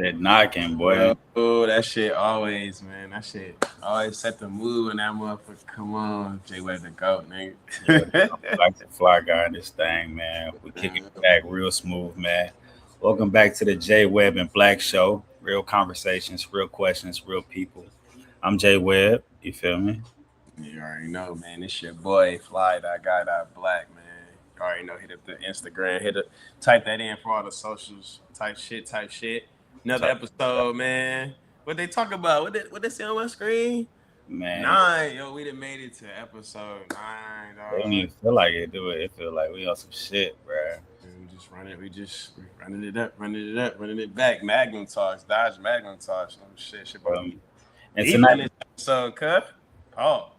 It knocking, boy. Oh, that shit always, man. That shit always set the mood when that motherfucker come on. JWEBB the GOAT, Yeah, nigga. I'm like the fly guy in this thing, man. We kicking it back real smooth, man. Welcome back to the J Webb and Black Show. Real conversations, real questions, real people. I'm J Webb. You feel me? You already know, man. This your boy, Fly, that guy, that black, man. You already know, hit up the Instagram, type that in for all the socials, type shit. Another Talk- episode, man. What they talk about? What they see on my screen? Man, 9, yo, we done made it to episode 9, it don't dog. even feel like it, do it? It feel like we on some shit, bro. And we running it up, running it back. Magnum Talks, Dodge Magnum Talks. Oh shit about to be And deep in tonight, this episode, cuff. Pause.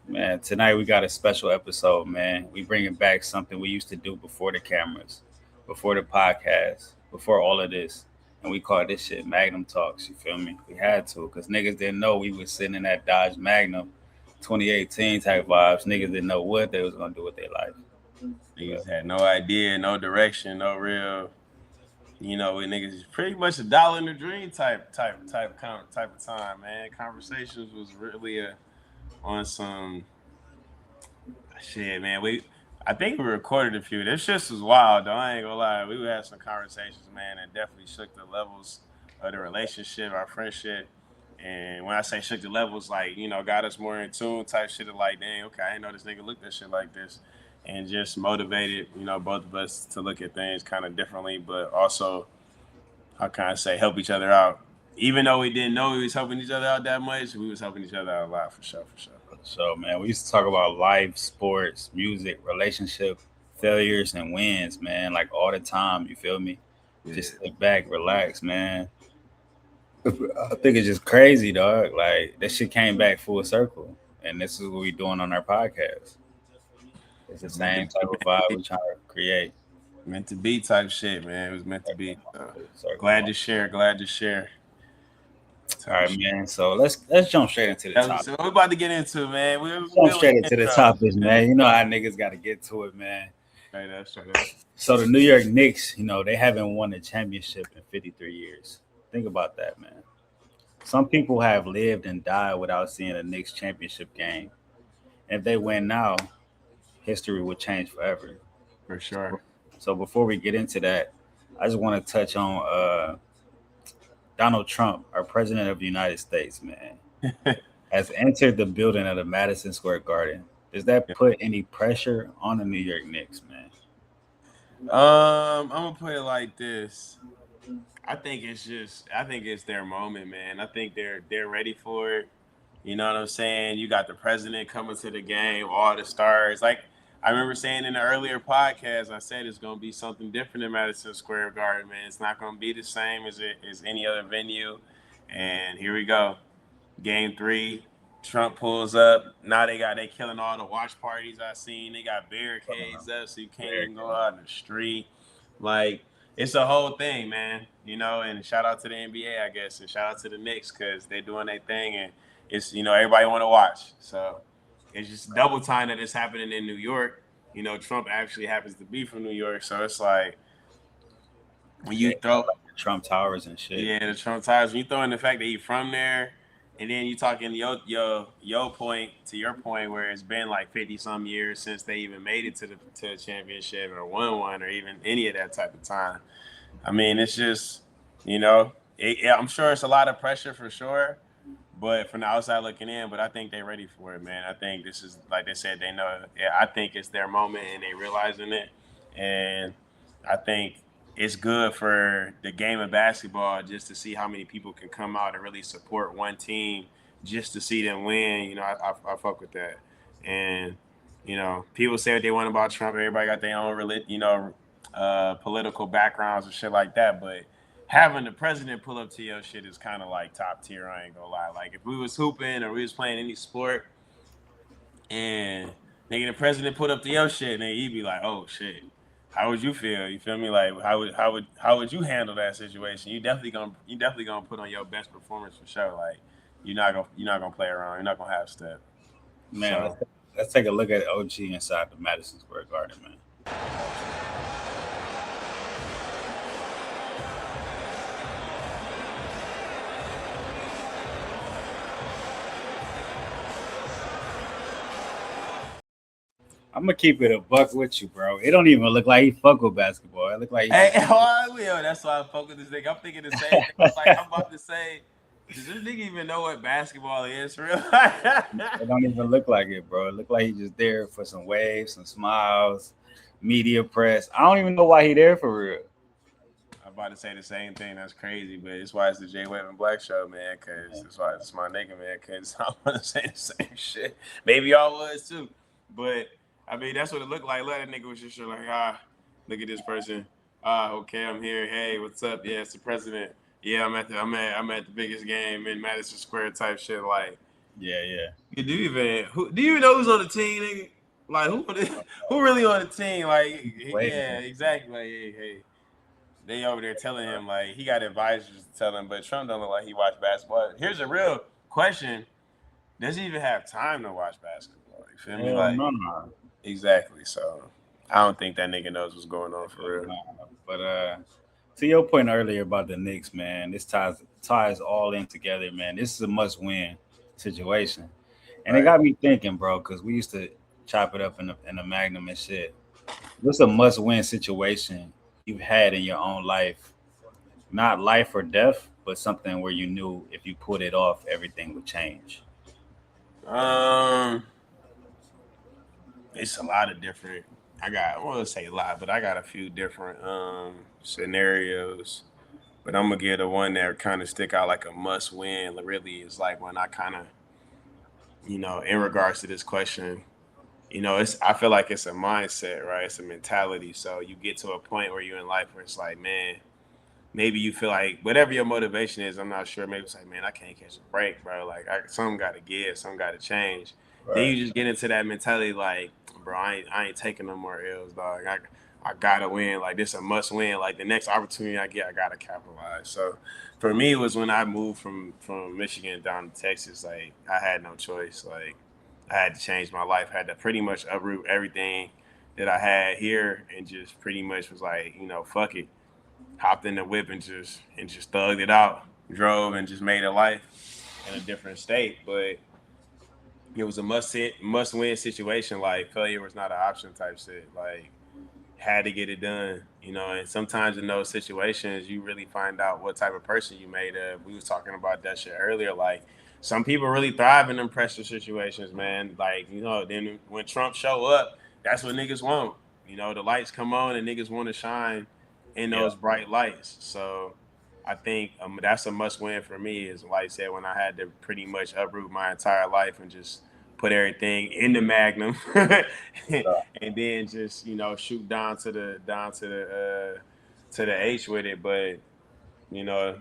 man, tonight we got a special episode, man. We bringing back something we used to do before the cameras, before the podcast, before all of this. And we call this shit Magnum Talks, you feel me? We had to, because niggas didn't know we was sitting in that Dodge Magnum 2018 type vibes. Niggas didn't know what they was going to do with their life. Niggas had no idea, no direction, no real. We niggas is pretty much a dollar in the dream type of time, man. Conversations was really on some shit, man. I think we recorded a few. This shit was wild, though. I ain't gonna lie. We had some conversations, man, that definitely shook the levels of the relationship, our friendship. And when I say shook the levels, like, got us more in tune type shit of like, dang, okay, I didn't know this nigga looked at shit like this. And just motivated, both of us to look at things kind of differently, but also, how can I say, help each other out. Even though we didn't know we was helping each other out that much, we was helping each other out a lot, for sure, for sure. So, man, we used to talk about life, sports, music, relationship, failures, and wins, man, like all the time. You feel me? Yeah. Just sit back, relax, man. I think it's just crazy, dog. Like, that shit came back full circle. And this is what we doing on our podcast. It's the It's meant to same be, type of vibe we're trying to create. meant to be type shit, man. It was meant to be. Circle. Glad to share. All right, man. So let's jump straight into the topic. So we're about to get into, man. Jump straight into the topics, man. You know how niggas got to get to it, man. Straight up. So the New York Knicks, they haven't won a championship in 53 years. Think about that, man. Some people have lived and died without seeing a Knicks championship game. And if they win now, history would change forever. For sure. So before we get into that, I just want to touch on Donald Trump, our president of the United States, man, has entered the building of the Madison Square Garden. Does that put any pressure on the New York Knicks, man? I'm gonna put it like this. I think it's their moment, man. I think they're ready for it. You know what I'm saying? You got the president coming to the game, all the stars. Like I remember saying in the earlier podcast, I said it's gonna be something different in Madison Square Garden, man. It's not gonna be the same as any other venue. And here we go. Game 3. Trump pulls up. Now they killing all the watch parties I seen. They got barricades up so you can't even go out in the street. Like it's a whole thing, man. And shout out to the NBA, I guess, and shout out to the Knicks because they're doing their thing and it's everybody want to watch. So it's just double time that it's happening in New York. Trump actually happens to be from New York, so it's like when you throw Trump Towers and shit. Yeah, the Trump Towers. When you throw in the fact that he's from there, and then you talking your point to your point where it's been like 50 some years since they even made it to the championship or won one or even any of that type of time. I mean, it's just I'm sure it's a lot of pressure for sure, but from the outside looking in, but I think they're ready for it, man. I think this is like they said they know. Yeah, I think it's their moment and they realizing it, and I think it's good for the game of basketball just to see how many people can come out and really support one team just to see them win. I fuck with that. And, people say what they want about Trump. Everybody got their own, political backgrounds and shit like that. But having the president pull up to your shit is kind of like top tier. I ain't gonna lie. Like if we was hooping or we was playing any sport and nigga, the president put up to your shit, nigga, he'd be like, oh shit. How would you feel? You feel me? Like how would you handle that situation? You definitely gonna put on your best performance for sure. Like you're not gonna play around. You're not gonna have step. Man, let's take a look at OG inside the Madison Square Garden, man. I'm gonna keep it a buck with you, bro. It don't even look like he fuck with basketball. It look like he Hey, just yo, that's why I fuck with this nigga. I'm thinking the same thing. Like I'm about to say, does this nigga even know what basketball is for real? it don't even look like it, bro. It look like he just there for some waves, some smiles, media press. I don't even know why he there for real. I'm about to say the same thing. That's crazy, but it's why it's the JWEBB and Black Show, man. Cause it's why it's my nigga, man. Cause I want to say the same shit. Maybe y'all was too, but I mean that's what it looked like. Let that nigga was just like, look at this person. Okay, I'm here. Hey, what's up? Yeah, it's the president. Yeah, I'm at the biggest game in Madison Square type shit. Like, Yeah, yeah. do you even know who's on the team, nigga? Like who really on the team? Like, Wait, yeah, exactly. Like, hey, they over there telling him like he got advisors to tell him, but Trump don't look like he watched basketball. Here's a real question: does he even have time to watch basketball? You feel me? hell Like no. exactly. So I don't think that nigga knows what's going on for real. Nah. But to your point earlier about the Knicks, man, this ties all in together, man. This is a must win situation, and it Right. got me thinking, bro, because we used to chop it up in the Magnum and shit. What's a must win situation you've had in your own life? Not life or death, but something where you knew if you put it off, everything would change. Um, it's a lot of different. I won't say a lot, but I got a few different scenarios. But I'm gonna give the one that kind of stick out like a must win. Really, is like when I kind of, in regards to this question, it's I feel like it's a mindset, right? It's a mentality. So you get to a point where you're in life where it's like, man, maybe you feel like whatever your motivation is, I'm not sure. Maybe it's like, man, I can't catch a break, bro. Like, something got to give, something got to change. Then Right. you just get into that mentality, like, bro, I ain't taking no more L's, dog. I gotta win. Like, this a must win. Like, the next opportunity I get, I gotta capitalize. So, for me, it was when I moved from Michigan down to Texas. Like, I had no choice. Like, I had to change my life. I had to pretty much uproot everything that I had here, and just pretty much was like, fuck it, hopped in the whip and just thugged it out, drove and just made a life in a different state. But it was a must win situation. Like failure was not an option type shit. Like had to get it done, And sometimes in those situations, you really find out what type of person you made of. We was talking about that shit earlier. Like some people really thrive in them pressure situations, man. Like then when Trump show up, that's what niggas want. The lights come on and niggas want to shine in Yeah. those bright lights. So I think that's a must win for me. Is like I said, when I had to pretty much uproot my entire life and just put everything in the Magnum, So, and then just shoot to the H with it. But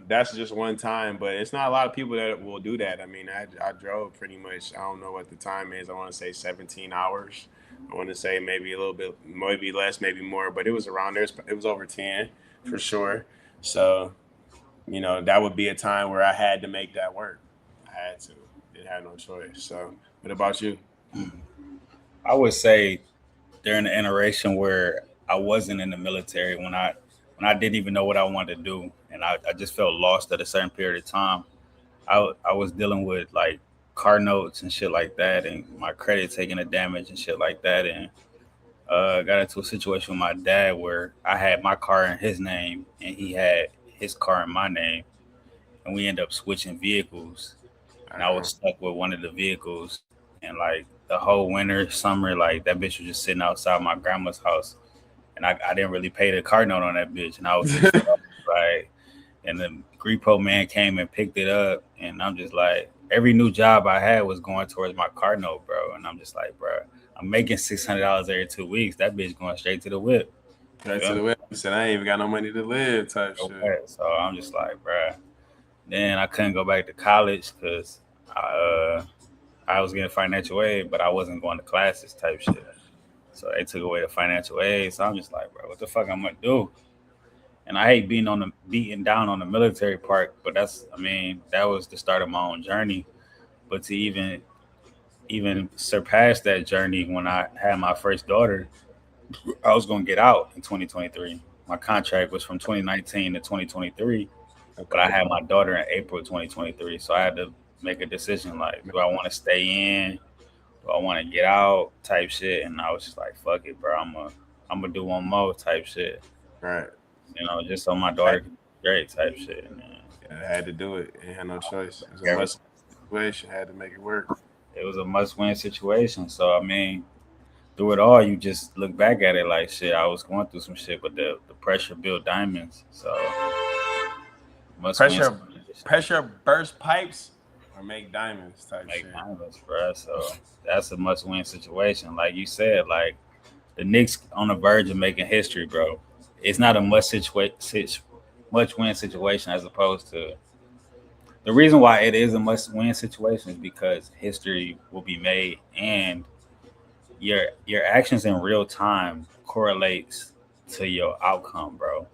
that's just one time. But it's not a lot of people that will do that. I mean, I drove pretty much. I don't know what the time is. I want to say 17 hours. I want to say maybe a little bit, maybe less, maybe more, but it was around there. It was over 10 for sure. So that would be a time where I had to make that work. I had to. Didn't have no choice. So, what about you? I would say during the iteration where I wasn't in the military, when I didn't even know what I wanted to do, and I just felt lost at a certain period of time. I was dealing with like car notes and shit like that, and my credit taking a damage and shit like that, and got into a situation with my dad where I had my car in his name and he had his car in my name, and we ended up switching vehicles, and I was stuck with one of the vehicles, and like the whole winter, summer, like that bitch was just sitting outside my grandma's house, and I didn't really pay the car note on that bitch, and I was just like, and the repo man came and picked it up, and I'm just like, every new job I had was going towards my car note, bro, and I'm just like, bro, I'm making $600 every 2 weeks. That bitch going straight to the whip. You Right to feel the me? web. Said I ain't even got no money to live type Go shit. back. So I'm just like, bro. Then I couldn't go back to college because I, uh, I was getting financial aid, but I wasn't going to classes type shit. So they took away the financial aid. So I'm just like, bro, what the fuck I'm gonna do? And I hate beating down on the military part, but I mean, that was the start of my own journey. But to even surpass that journey, when I had my first daughter, I was gonna get out in 2023. My contract was from 2019 to 2023, but I Okay. had my daughter in April 2023, so I had to make a decision like, do I want to stay in? Do I want to get out type shit? And I was just like, fuck it, bro. I'm gonna do one more type shit. Right. Just so my daughter can be great type shit. Man. I had to do it. Ain't had no choice. It was a Everything. must situation. Had to make it work. It was a must-win situation. So I mean, through it all, you just look back at it like shit. I was going through some shit, but the pressure built diamonds. So must-win Pressure, situation. pressure burst pipes or make diamonds type Make shit. diamonds, bro. So that's a must-win situation. Like you said, like the Knicks on the verge of making history, bro. It's not a much win situation as opposed to the reason why it is a must win situation is because history will be made and your actions in real time correlates to your outcome, bro.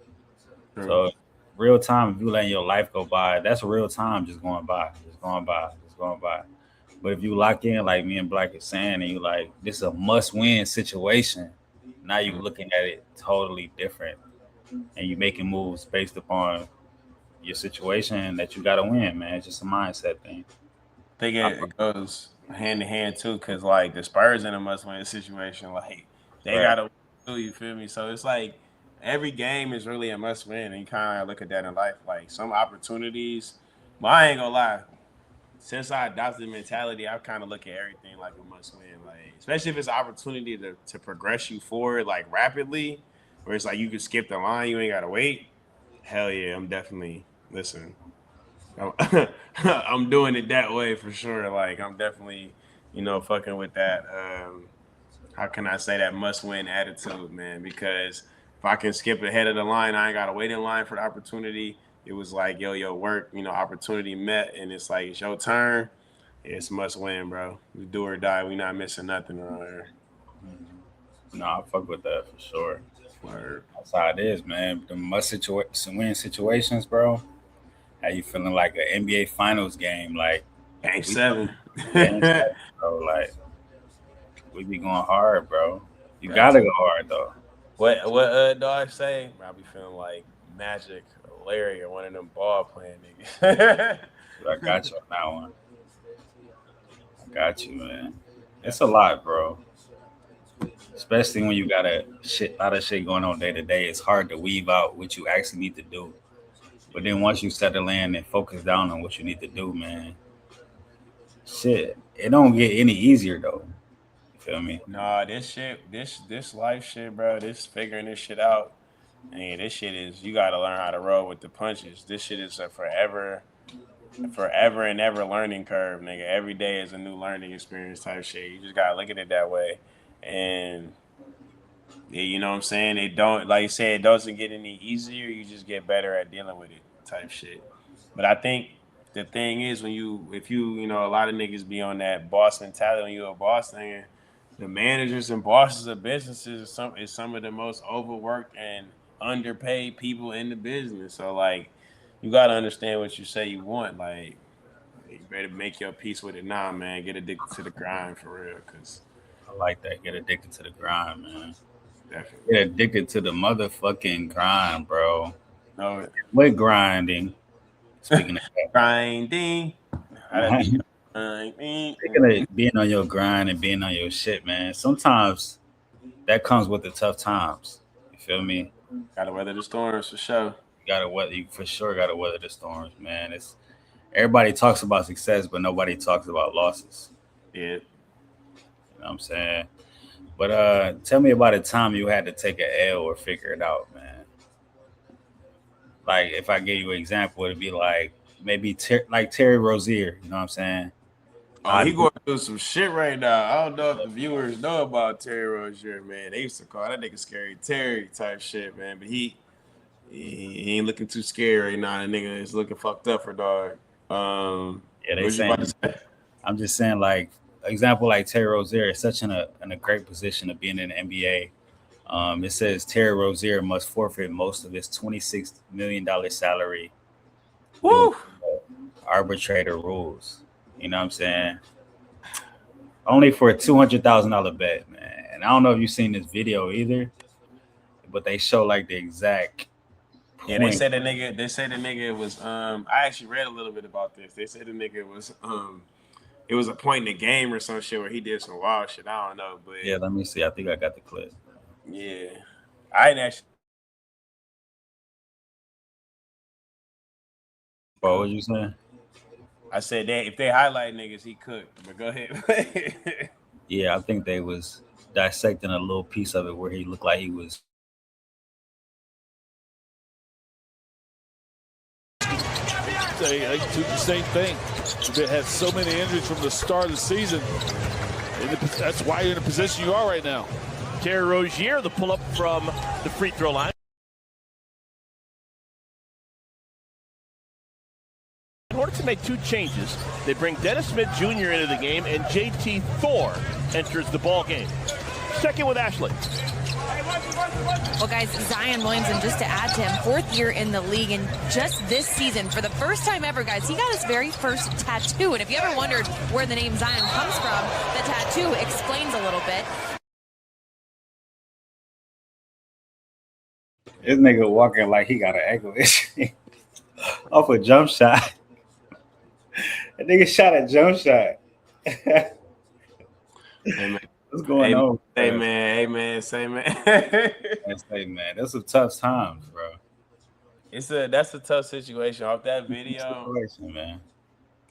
True. So real time, if you letting your life go by, that's real time just going by, just going by, just going by. But if you lock in like me and Black is saying, and you like this is a must win situation, now you Mm. looking at it totally different, and you making moves based upon your situation that you got to win, man. It's just a mindset thing. Think I, it goes hand in hand too, because like the Spurs in a must-win situation, like they right, gotta win too. You feel me? So it's like every game is really a must-win, and you kind of look at that in life. Like some opportunities, but I ain't gonna lie. Since I adopted the mentality, I kind of look at everything like a must-win. Like especially if it's an opportunity to progress you forward like rapidly, where it's like you can skip the line, you ain't gotta wait. Hell yeah, I'm definitely listen. I'm, I'm doing it that way for sure. Like I'm definitely, fucking with that. How can I say that must win attitude, man? Because if I can skip ahead of the line, I ain't gotta wait in line for the opportunity. It was like, yo, work, opportunity met, and it's like it's your turn. It's must win, bro. We do or die. We not missing nothing around here. no, I fuck with that for sure. Word. That's how it is, man. The win situations, bro. How you feeling like an NBA Finals game? Like Game we seven. game Got seven, bro. Like we be going hard, bro. You gotta to. go hard though. What dog say? I be feeling like Magic or Larry or one of them ball playing niggas. But I got you on that one. I got you, man. It's a lot, bro. Especially when you got a shit lot of shit going on day to day. It's hard to weave out what you actually need to do. But then once you settle in and focus down on what you need to do, man, shit, it don't get any easier though. You feel me? Nah, this shit, this life shit, bro. This figuring this shit out. And this shit is you gotta learn how to roll with the punches. This shit is a forever and ever learning curve, nigga. Every day is a new learning experience type shit. You just gotta look at it that way. And yeah, you know what I'm saying? It don't like you said, it doesn't get any easier. You just get better at dealing with it type shit. But I think the thing is when if a lot of niggas be on that boss mentality when you a boss thing, the managers and bosses of businesses is some of the most overworked and underpaid people in the business. So like you gotta understand what you say you want. Like you better make your peace with it now, man. Get addicted to the grind for real, cause I like that. Get addicted to the grind, man. definitely. Get addicted to the motherfucking grind, bro. No, What grinding? Speaking of grinding. How that that, beat? Grinding. speaking of being on your grind and being on your shit, man. Sometimes that comes with the tough times. You feel me? Gotta weather the storms for sure. You gotta weather. You for sure gotta weather the storms, man. It's everybody talks about success, but nobody talks about losses. Yeah. You know what I'm saying? But tell me about a time you had to take a L or figure it out, man. Like if I gave you an example, it'd be like maybe like Terry Rozier. You know what I'm saying? Oh, he going through some shit right now. I don't know if the viewers know about Terry Rozier, man. They used to call that nigga Scary Terry type shit, man. But he ain't looking too scary right now. That nigga is looking fucked up for dog. Yeah, they What you about to saying. say? I'm just saying, like example, like Terry Rozier is such in a great position of being in the NBA. It says Terry Rozier must forfeit most of his $26 million salary due Woo! to arbitrator rules. You know what I'm saying? Only for a $200,000 bet, man. And I don't know if you've seen this video either, but they show like the exact Yeah, they point. said the nigga. They said the nigga was. I actually read a little bit about this. They said the nigga was it was a point in the game or some shit where he did some wild shit. I don't know, but Yeah, let me see. I think I got the clip. yeah, I didn't actually Bro, cook. what you saying? I said that if they highlight niggas, he cooked. But go ahead. Yeah, I think they was dissecting a little piece of it where he looked like he was. They do the same thing. They had so many injuries from the start of the season. That's why you're in the position you are right now. Terry Rozier, the pull-up from the free throw line. Hornets make two changes. They bring Dennis Smith Jr. into the game, and JT Thor enters the ball game. Second with Ashley. Well, guys, Zion Williamson, just to add to him, fourth year in the league, and just this season, for the first time ever, guys, he got his very first tattoo. And if you ever wondered where the name Zion comes from, the tattoo explains a little bit. This nigga walking like he got an ankle issue off a jump shot. That nigga shot a jump shot. Hey, man. What's going on? Hey man, say man. Hey man, that's some tough times, bro. That's a tough situation. Off that video, man.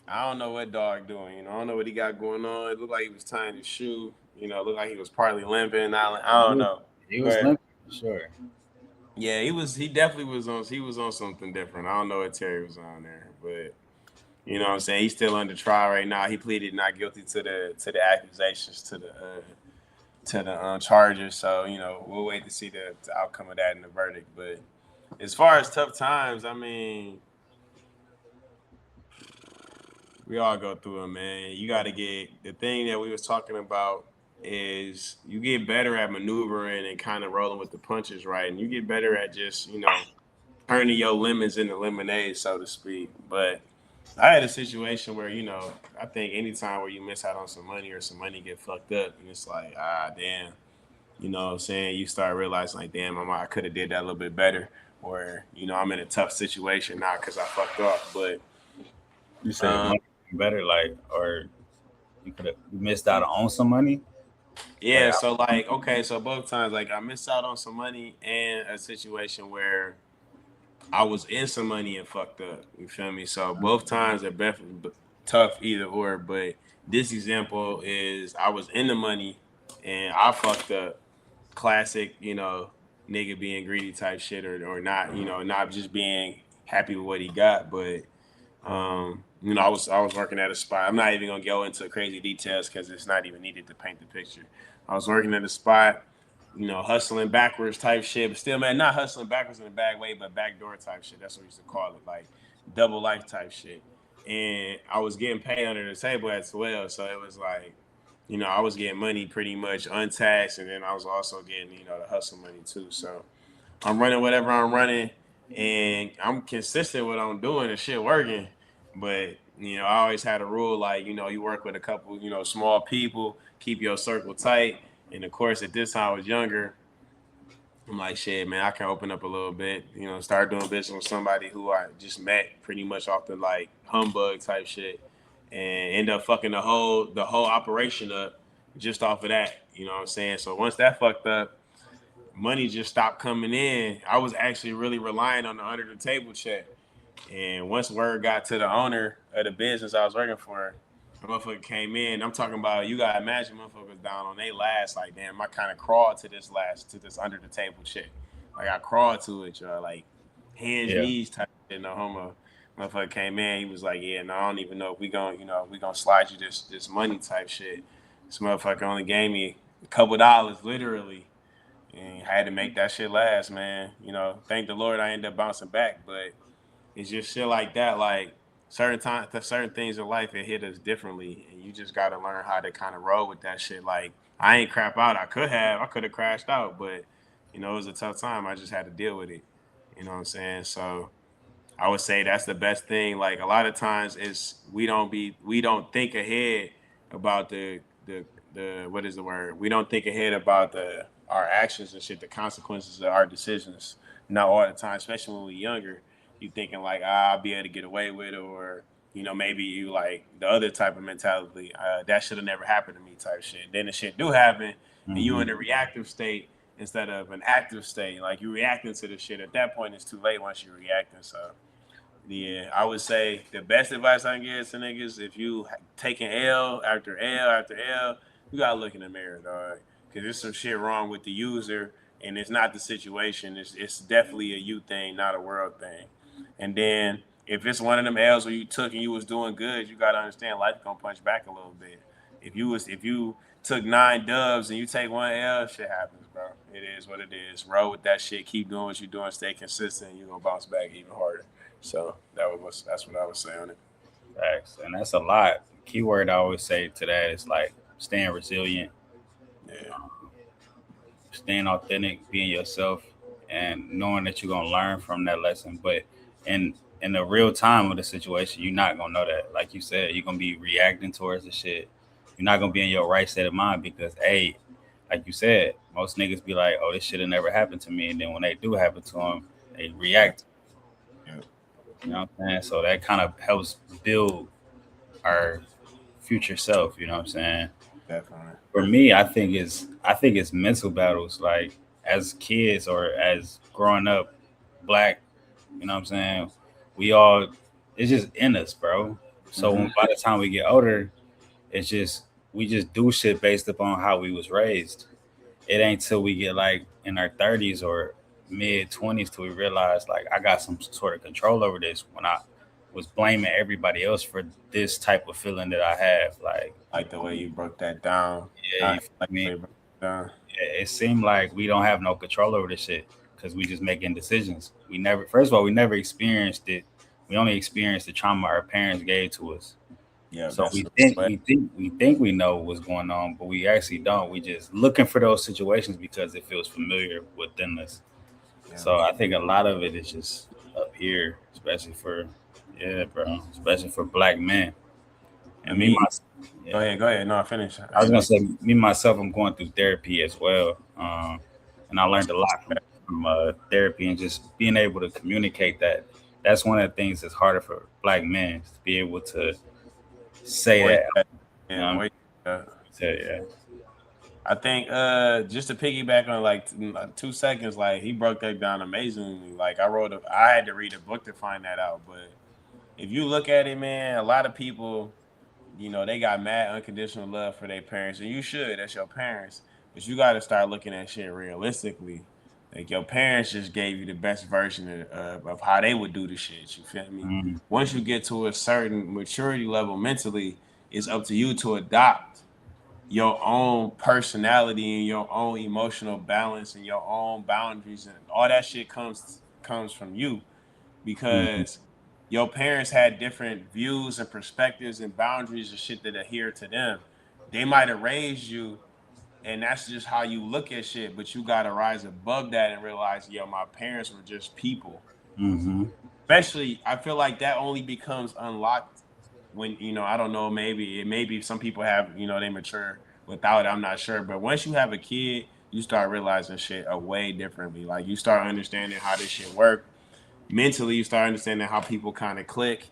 I don't know what dog doing. I don't know what he got going on. It looked like he was tying his shoe. It looked like he was partly limping. I don't know. He was limping for sure. Yeah, he was. He definitely was on. He was on something different. I don't know what Terry was on there, but you know what I'm saying. He's still under trial right now. He pleaded not guilty to the accusations, to the charges. So we'll wait to see the outcome of that and the verdict. But as far as tough times, I mean, we all go through them, man. You got to get the thing that we was talking about is you get better at maneuvering and kind of rolling with the punches, right? And you get better at just turning your lemons into lemonade, so to speak. But I had a situation where, I think anytime where you miss out on some money or some money get fucked up, and it's like, damn, you know what I'm saying? You start realizing, like, damn, I could have did that a little bit better, or, I'm in a tough situation now because I fucked up. But you said better, like, or you could have missed out on some money? Yeah, so, like, okay, so both times, like, I missed out on some money and a situation where I was in some money and fucked up. You feel me? So both times are definitely tough either or. But this example is I was in the money and I fucked up. Classic, nigga being greedy type shit or not, not just being happy with what he got. But I was working at a spot. I'm not even gonna go into crazy details because it's not even needed to paint the picture. I was working at a spot, hustling backwards type shit, but still, man, not hustling backwards in a bad way, but backdoor type shit. That's what we used to call it, like double life type shit. And I was getting paid under the table as well, so it was like, I was getting money pretty much untaxed, and then I was also getting, the hustle money too. So I'm running whatever I'm running, and I'm consistent with what I'm doing and shit working. But I always had a rule like, you work with a couple, small people, keep your circle tight. And of course, at this time I was younger. I'm like, shit, man, I can open up a little bit, start doing business with somebody who I just met pretty much off the like humbug type shit, and end up fucking the whole operation up just off of that. You know what I'm saying? So once that fucked up, money just stopped coming in. I was actually really relying on the under the table check. And once word got to the owner of the business I was working for, the motherfucker came in. I'm talking about, you gotta imagine motherfuckers down on their last, like, damn, I kind of crawled to this under the table check. Like, I crawled to it, y'all, like, hands, knees type shit, no homo. Motherfucker came in, he was like, yeah, no, I don't even know if we gonna slide you this money type shit. This motherfucker only gave me a couple dollars, literally. And I had to make that shit last, man. Thank the Lord I ended up bouncing back, but it's just shit like that. Like certain things in life, it hit us differently, and you just got to learn how to kind of roll with that shit. Like I ain't crap out. I could have crashed out, but it was a tough time. I just had to deal with it. You know what I'm saying? So I would say that's the best thing. Like a lot of times, is we don't think ahead about the what is the word? We don't think ahead about our actions and shit, the consequences of our decisions. Not all the time, especially when we're younger. You thinking like, I'll be able to get away with it, or maybe you like the other type of mentality. That should have never happened to me type shit. Then the shit do happen, and you in a reactive state instead of an active state. Like you reacting to the shit. At that point, it's too late once you're reacting. So yeah, I would say the best advice I can give to niggas, if you taking L after L after L, you gotta look in the mirror, dog. Cause there's some shit wrong with the user, and it's not the situation. It's definitely a you thing, not a world thing. And then if it's one of them L's where you took and you was doing good, you gotta understand life gonna punch back a little bit. If you took 9 dubs and you take one L, shit happens, bro. It is what it is. Roll with that shit. Keep doing what you're doing. Stay consistent. You're gonna bounce back even harder. So that's what I would say on it. Facts. And that's a lot. Keyword I always say to that is like staying resilient, Yeah. staying authentic, being yourself, and knowing that you're gonna learn from that lesson. But in the real time of the situation, you're not gonna know that. Like you said, you're gonna be reacting towards the shit. You're not gonna be in your right state of mind because like you said, most niggas be like, "Oh, this should have never happened to me," and then when they do happen to them, they react. Yeah. You know what I'm saying? So that kind of helps build our future self. You know what I'm saying? Definitely. For me, I think it's mental battles. Like as kids or as growing up black, you know what I'm saying? We all it's just in us, bro. So Mm-hmm. by the time we get older, it's just we just do shit based upon how we was raised. It ain't till we get like in our 30s or mid 20s till we realize like I got some sort of control over this when I was blaming everybody else for this type of feeling that I have. Like, Like the way you broke that down. yeah, I you feel like the way me? you broke it down. It seemed like we don't have no control over this shit because we just making decisions. We never, first of all, we never experienced it. We only experienced the trauma our parents gave to us. Yeah, So that's we the think way. we think we think we know what's going on, but we actually don't. We just looking for those situations because it feels familiar within us. Yeah. So I think a lot of it is just up here, especially for yeah, bro, especially for black men. I And me mean, myself, yeah, go ahead. Go ahead. No, finish. I was gonna say me myself, I'm going through therapy as well, and I learned a lot from therapy and just being able to communicate that. That's one of the things that's harder for black men to be able to say Voice that. that. You Yeah, know, voice that. yeah. I think just to piggyback on like 2 seconds, like he broke that down amazingly. Like I had to read a book to find that out. But if you look at it, man, a lot of people, they got mad unconditional love for their parents, and you should. That's your parents. But you got to start looking at shit realistically. Like your parents just gave you the best version of how they would do the shit. You feel me? Mm, Once you get to a certain maturity level mentally, it's up to you to adopt your own personality and your own emotional balance and your own boundaries, and all that shit comes from you, mm, because your parents had different views and perspectives and boundaries and shit that adhere to them. They might have raised you, and that's just how you look at shit, but you gotta rise above that and realize, yo, my parents were just people. mm-hmm. Especially, I feel like that only becomes unlocked when, I don't know, maybe some people have, they mature without it. I'm not sure, but once you have a kid, you start realizing shit a way differently. Like you start understanding how this shit work mentally. You start understanding how people kind of click.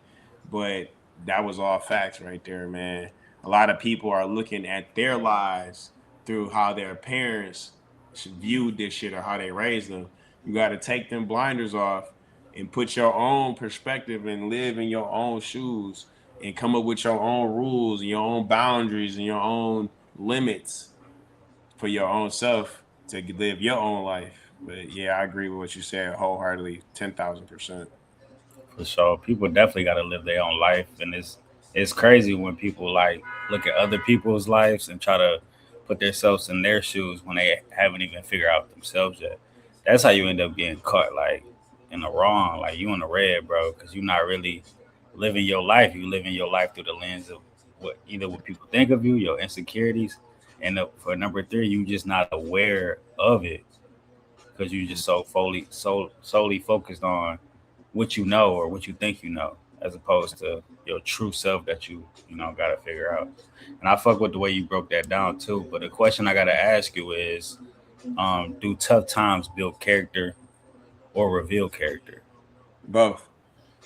But that was all facts right there, man. A lot of people are looking at their lives through how their parents viewed this shit or how they raised them. You got to take them blinders off and put your own perspective and live in your own shoes and come up with your own rules and your own boundaries and your own limits for your own self to live your own life. But yeah, I agree with what you said wholeheartedly, 10,000%. For sure. People definitely got to live their own life, and it's crazy when people like look at other people's lives and try to put themselves in their shoes when they haven't even figured out themselves yet. That's how you end up getting caught, like in the wrong, like you in the red, bro, because you're not really living your life. You living your life through the lens of what people think of you, your insecurities, and for number three, you just not aware of it because you just solely focused on what you know or what you think you know, as opposed to your true self that you got to figure out. And I fuck with the way you broke that down too. But the question I gotta ask you is, do tough times build character or reveal character? Both.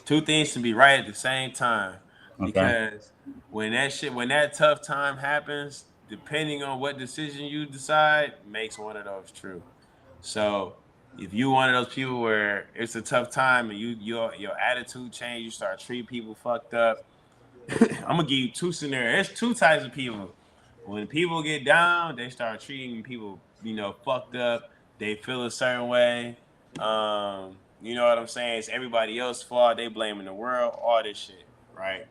Two things to be right at the same time. Because when that tough time happens, depending on what decision you decide, makes one of those true. So if you one of those people where it's a tough time and your attitude change, you start treating people fucked up. I'm gonna give you two scenarios. There's two types of people. When people get down, they start treating people, fucked up. They feel a certain way. You know what I'm saying? It's everybody else's fault. They blaming the world, all this shit, right?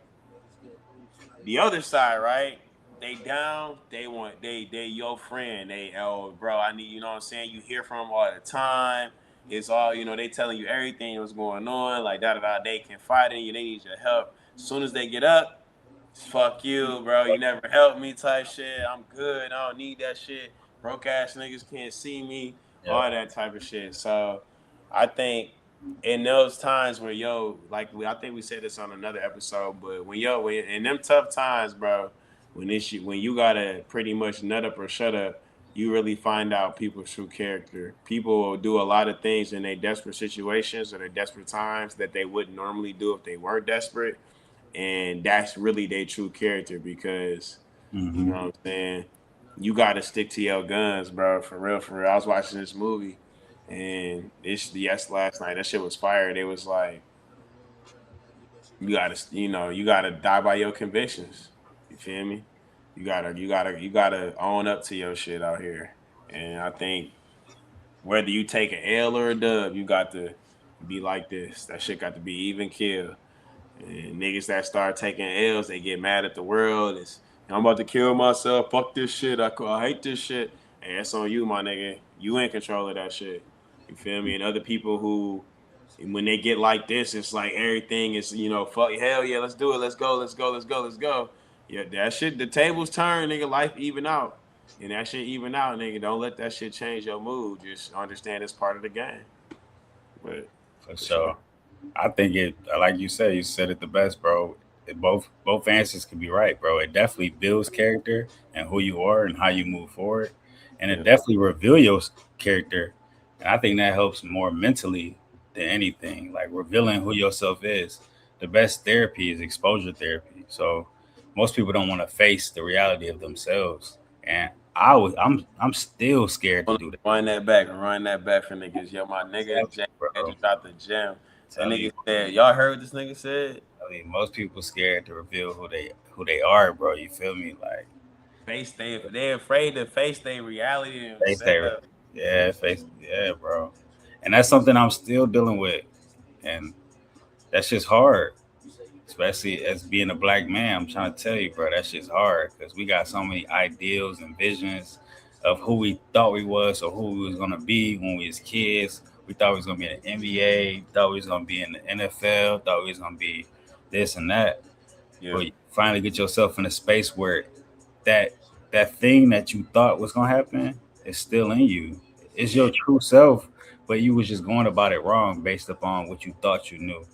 The other side, right? They down, they your friend. They, oh bro, I need, you know what I'm saying? You hear from them all the time. It's all, they telling you everything that's going on, like da da da. They confiding in you, they need your help. As soon as they get up, fuck you, bro. You never helped me type shit. I'm good. I don't need that shit. Broke ass niggas can't see me. All that type of shit. So I think in those times where I think we said this on another episode, but when in them tough times, bro, when you gotta pretty much nut up or shut up, you really find out people's true character. People will do a lot of things in their desperate situations or their desperate times that they wouldn't normally do if they weren't desperate. And that's really their true character because you know what I'm saying? You gotta stick to your guns, bro, for real, for real. I was watching this movie and last night, that shit was fire. It was like you gotta die by your convictions. You feel me? You gotta own up to your shit out here. And I think whether you take an L or a dub, you got to be like this. That shit got to be even kill. And niggas that start taking L's, they get mad at the world. I'm about to kill myself. Fuck this shit. I hate this shit. And that's on you, my nigga. You in control of that shit. You feel me? And other people who, when they get like this, it's like everything is, fuck, hell yeah, let's do it. Let's go, let's go, let's go, let's go. Yeah, that shit, the tables turn, nigga, life even out. And that shit even out, nigga. Don't let that shit change your mood. Just understand it's part of the game. But for sure. I think it, like you said it the best, bro. Both answers could be right, bro. It definitely builds character and who you are and how you move forward, and it definitely reveal your character. And I think that helps more mentally than anything. Like revealing who yourself is. The best therapy is exposure therapy. So most people don't want to face the reality of themselves, and I'm still scared to do that. run that back for niggas. Yo, my nigga Jay Bro. just dropped the gem. That Tell nigga you. said, y'all heard what this nigga said? I mean, most people scared to reveal who they are, bro. You feel me? Like They afraid to face their reality face their themselves. yeah, bro. And that's something I'm still dealing with, and that's just hard, especially as being a black man. I'm trying to tell you, bro, that shit's hard because we got so many ideals and visions of who we thought we was or who we was gonna be when we was kids. We thought we was gonna be in the NBA, thought we was gonna be in the NFL, thought we was gonna be this and that. Yeah, But you finally get yourself in a space where that that thing that you thought was gonna happen is still in you. It's yeah. your true self, but you was just going about it wrong based upon what you thought you knew.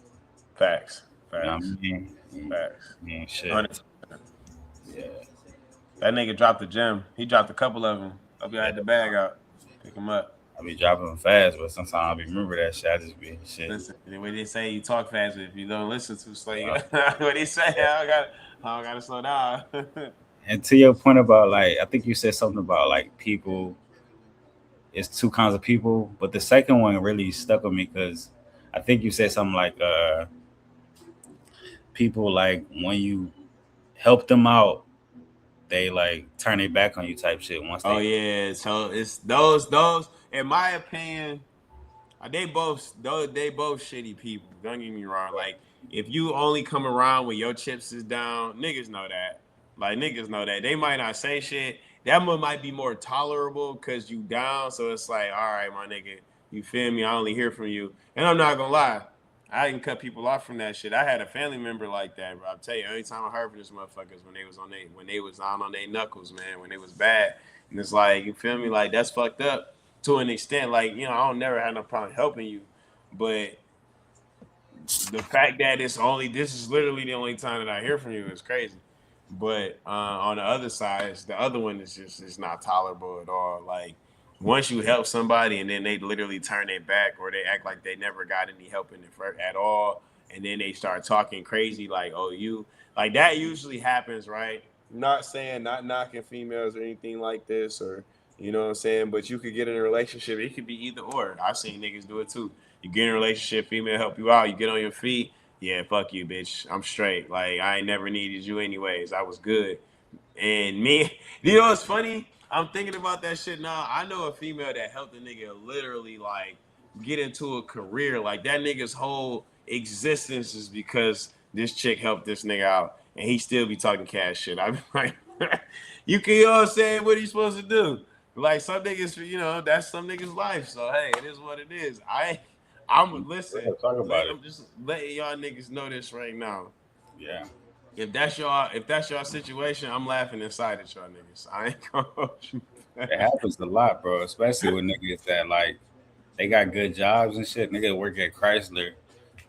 Facts, You know what I facts, mean? facts. Shit. 100%. Yeah. That nigga dropped the gem. He dropped a couple of them. Hope y'all had the bag out. Pick him up. I be dropping them fast, but sometimes I be remember that shit. I just be shit. Listen, the way they say you talk fast, if you don't listen too slow, you Uh, what they say, I don't gotta slow down. and to your point about like, I think you said something about like people. It's two kinds of people, but the second one really stuck with me because I think you said something like people like when you help them out, they like turn their back on you type shit once Oh they. yeah, so it's those. In my opinion, they both shitty people. Don't get me wrong. Like if you only come around when your chips is down, niggas know that. Like niggas know that. They might not say shit. That one might be more tolerable because you down. So it's like, all right, my nigga, you feel me? I only hear from you. And I'm not gonna lie. I can cut people off from that shit. I had a family member like that, bro. I'll tell you, every time I heard from this motherfuckers when they was down on their knuckles, man, when they was bad. And it's like, you feel me? Like that's fucked up to an extent. Like, I don't never have no problem helping you. But the fact that this is literally the only time that I hear from you is crazy. But on the other side, the other one is just it's not tolerable at all. Like once you help somebody and then they literally turn their back or they act like they never got any help in at all, and then they start talking crazy like, oh, you Like that usually happens, right? Not saying not knocking females or anything like this, or you know what I'm saying, but you could get in a relationship. It could be either or. I've seen niggas do it too. You get in a relationship, female help you out, you get on your feet. Yeah, fuck you, bitch. I'm straight. Like I ain't never needed you anyways. I was good. And me, you know what's funny? I'm thinking about that shit now. I know a female that helped a nigga literally like get into a career. Like that nigga's whole existence is because this chick helped this nigga out, and he still be talking cash shit. I be like, you can, you know what I'm saying? What are you supposed to do? Like some niggas, you know, that's some niggas' life. So hey, it is what it is. I'm listen. Talk about it. I'm just letting y'all niggas know this right now. Yeah. If that's your situation, I'm laughing inside at y'all niggas. I ain't gonna hold you It back. happens a lot, bro. Especially with niggas that like they got good jobs and shit. Nigga work at Chrysler,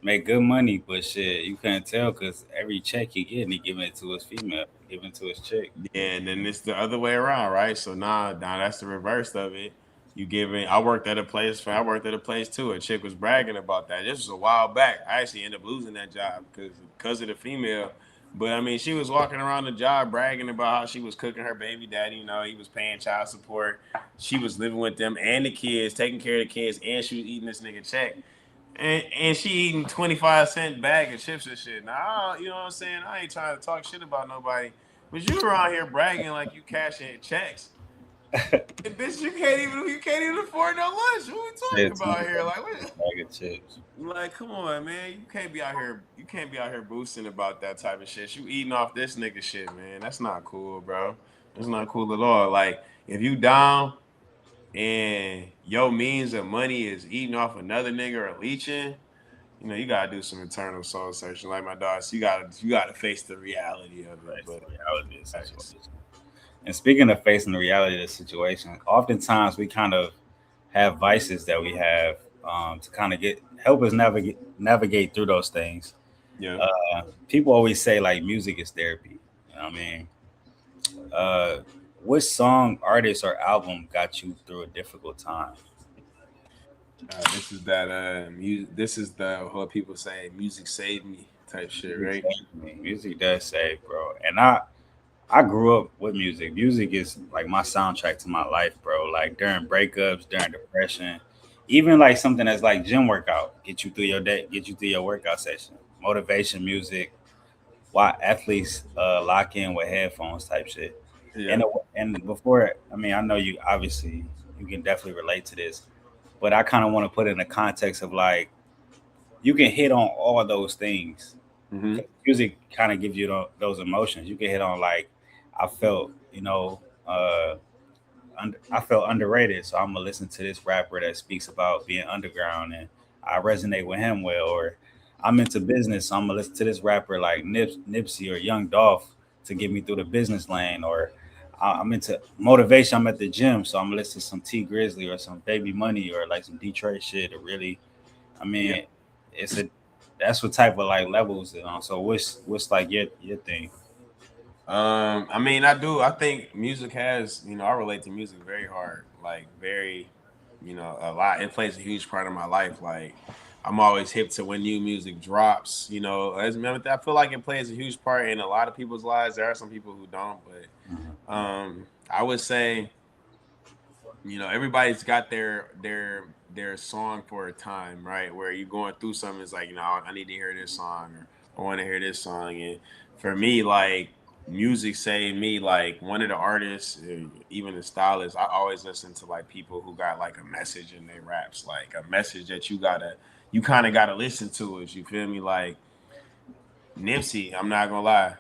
make good money, but shit, you can't tell because every check he get, he giving it to his female, giving it to his chick. Yeah, and then it's the other way around, right? So now that's the reverse of it. You giving I worked at a place too. A chick was bragging about that. This was a while back. I actually ended up losing that job because of the female. But I mean, she was walking around the job bragging about how she was cooking her baby daddy. You know, he was paying child support. She was living with them and the kids, taking care of the kids, and she was eating this nigga check. And she eating 25-cent bag of chips and shit. Now, you know what I'm saying? I ain't trying to talk shit about nobody. But you around here bragging like you cashing checks. And bitch, you can't even afford no lunch. What we talking Shit, about here? Like what? bag of chips. Like, come on, man. You can't be out here boosting about that type of shit. You eating off this nigga shit, man. That's not cool, bro. That's not cool at all. Like, if you down and your means of money is eating off another nigga or leeching, you know, you gotta do some internal soul searching, like my dog. So you gotta face the reality of it. That's But the reality of the nice. situation. And speaking of facing the reality of the situation, oftentimes we kind of have vices that we have to kind of get help us navigate through those things. Yeah. People always say like music is therapy. You know what I mean? Uh, what song, artist, or album got you through a difficult time? This is that this is the what people say music saved me type shit, Music right? saves me. Music does save, bro. And I grew up with music. Music is like my soundtrack to my life, bro. Like during breakups, during depression, even like something that's like gym workout, get you through your day, get you through your workout session. Motivation music, why athletes lock in with headphones type shit. Yeah. And and before, I mean, I know you obviously you can definitely relate to this, but I kind of want to put it in the context of like you can hit on all those things Hmm. because music kind of gives you those emotions. You can hit on like I felt, uh, I felt underrated, so I'm gonna listen to this rapper that speaks about being underground, and I resonate with him well. Or I'm into business, so I'm gonna listen to this rapper like Nipsey or Young Dolph to get me through the business lane. Or I'm into motivation. I'm at the gym, so I'm gonna listen to some T Grizzly or some Baby Money or like some Detroit shit. Or really, I Yeah. mean, it's a that's what type of like levels it on. So what's like your thing? I mean, I do. I think music has, you know, I relate to music very hard, like very, you know, a lot. It plays a huge part of my life. Like, I'm always hip to when new music drops. You know, I feel like it plays a huge part in a lot of people's lives. There are some people who don't, but Mhm. I would say, you know, everybody's got their song for a time, right? Where you're going through something, it's like, you know, I need to hear this song, or I want to hear this song. And for me, like music saved me. Like one of the artists, even the stylists, I always listen to like people who got like a message in their raps, like a message that you kind of gotta listen to it. You feel me? Like Nipsey, I'm not gonna lie.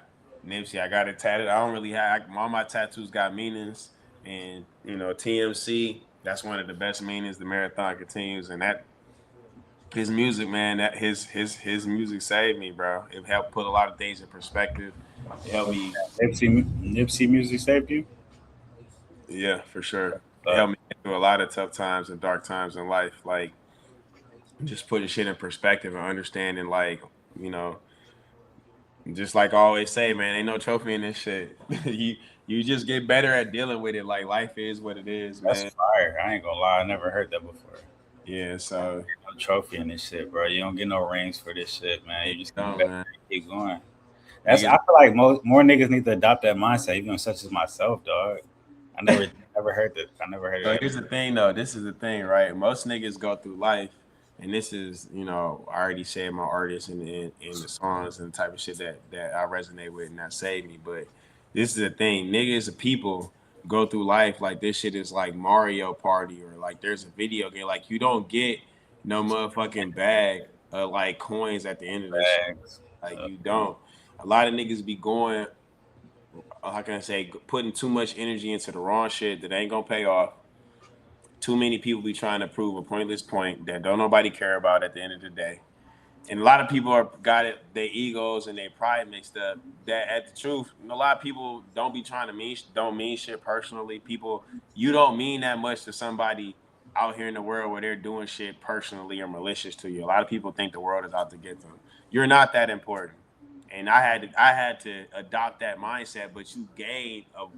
Nipsey, I got it tatted. I don't really have all my tattoos got meanings, and you know TMC. That's one of the best meanings. The marathon continues, and that his music, man. That his music saved me, bro. It helped put a lot of things in perspective. It helped me, Nipsey music saved you? yeah, for sure. It Uh, helped me get through a lot of tough times and dark times in life. Like just putting shit in perspective and understanding, like you know, just like I always say, man, ain't no trophy in this shit. You just get better at dealing with it. Like life is what it is, that's man. fire. I ain't gonna lie, I never heard that before. Yeah, so No trophy in this shit, bro. You don't get no rings for this shit, man. You just get no, better man. and keep going. I Niggas, feel like more niggas need to adopt that mindset, even such as myself, dog. I never heard that. I never heard so it. here's the thing, though. This is the thing, right? Most niggas go through life, and this is, I already said my artists and the songs and the type of shit that I resonate with and that saved me. But this is the thing, niggas and people go through life like this shit is like Mario Party or like there's a video game. Like you don't get no motherfucking bag of like coins at the end of this shit. Facts. Like you don't. A lot of niggas be going, how can I say, putting too much energy into the wrong shit that ain't gonna pay off. Too many people be trying to prove a pointless point that don't nobody care about at the end of the day. And a lot of people are got it their egos and their pride mixed up. That at the truth, a lot of people don't be trying to don't mean shit personally. People, you don't mean that much to somebody out here in the world where they're doing shit personally or malicious to you. A lot of people think the world is out to get them. You're not that important. And I had to adopt that mindset, but you gain a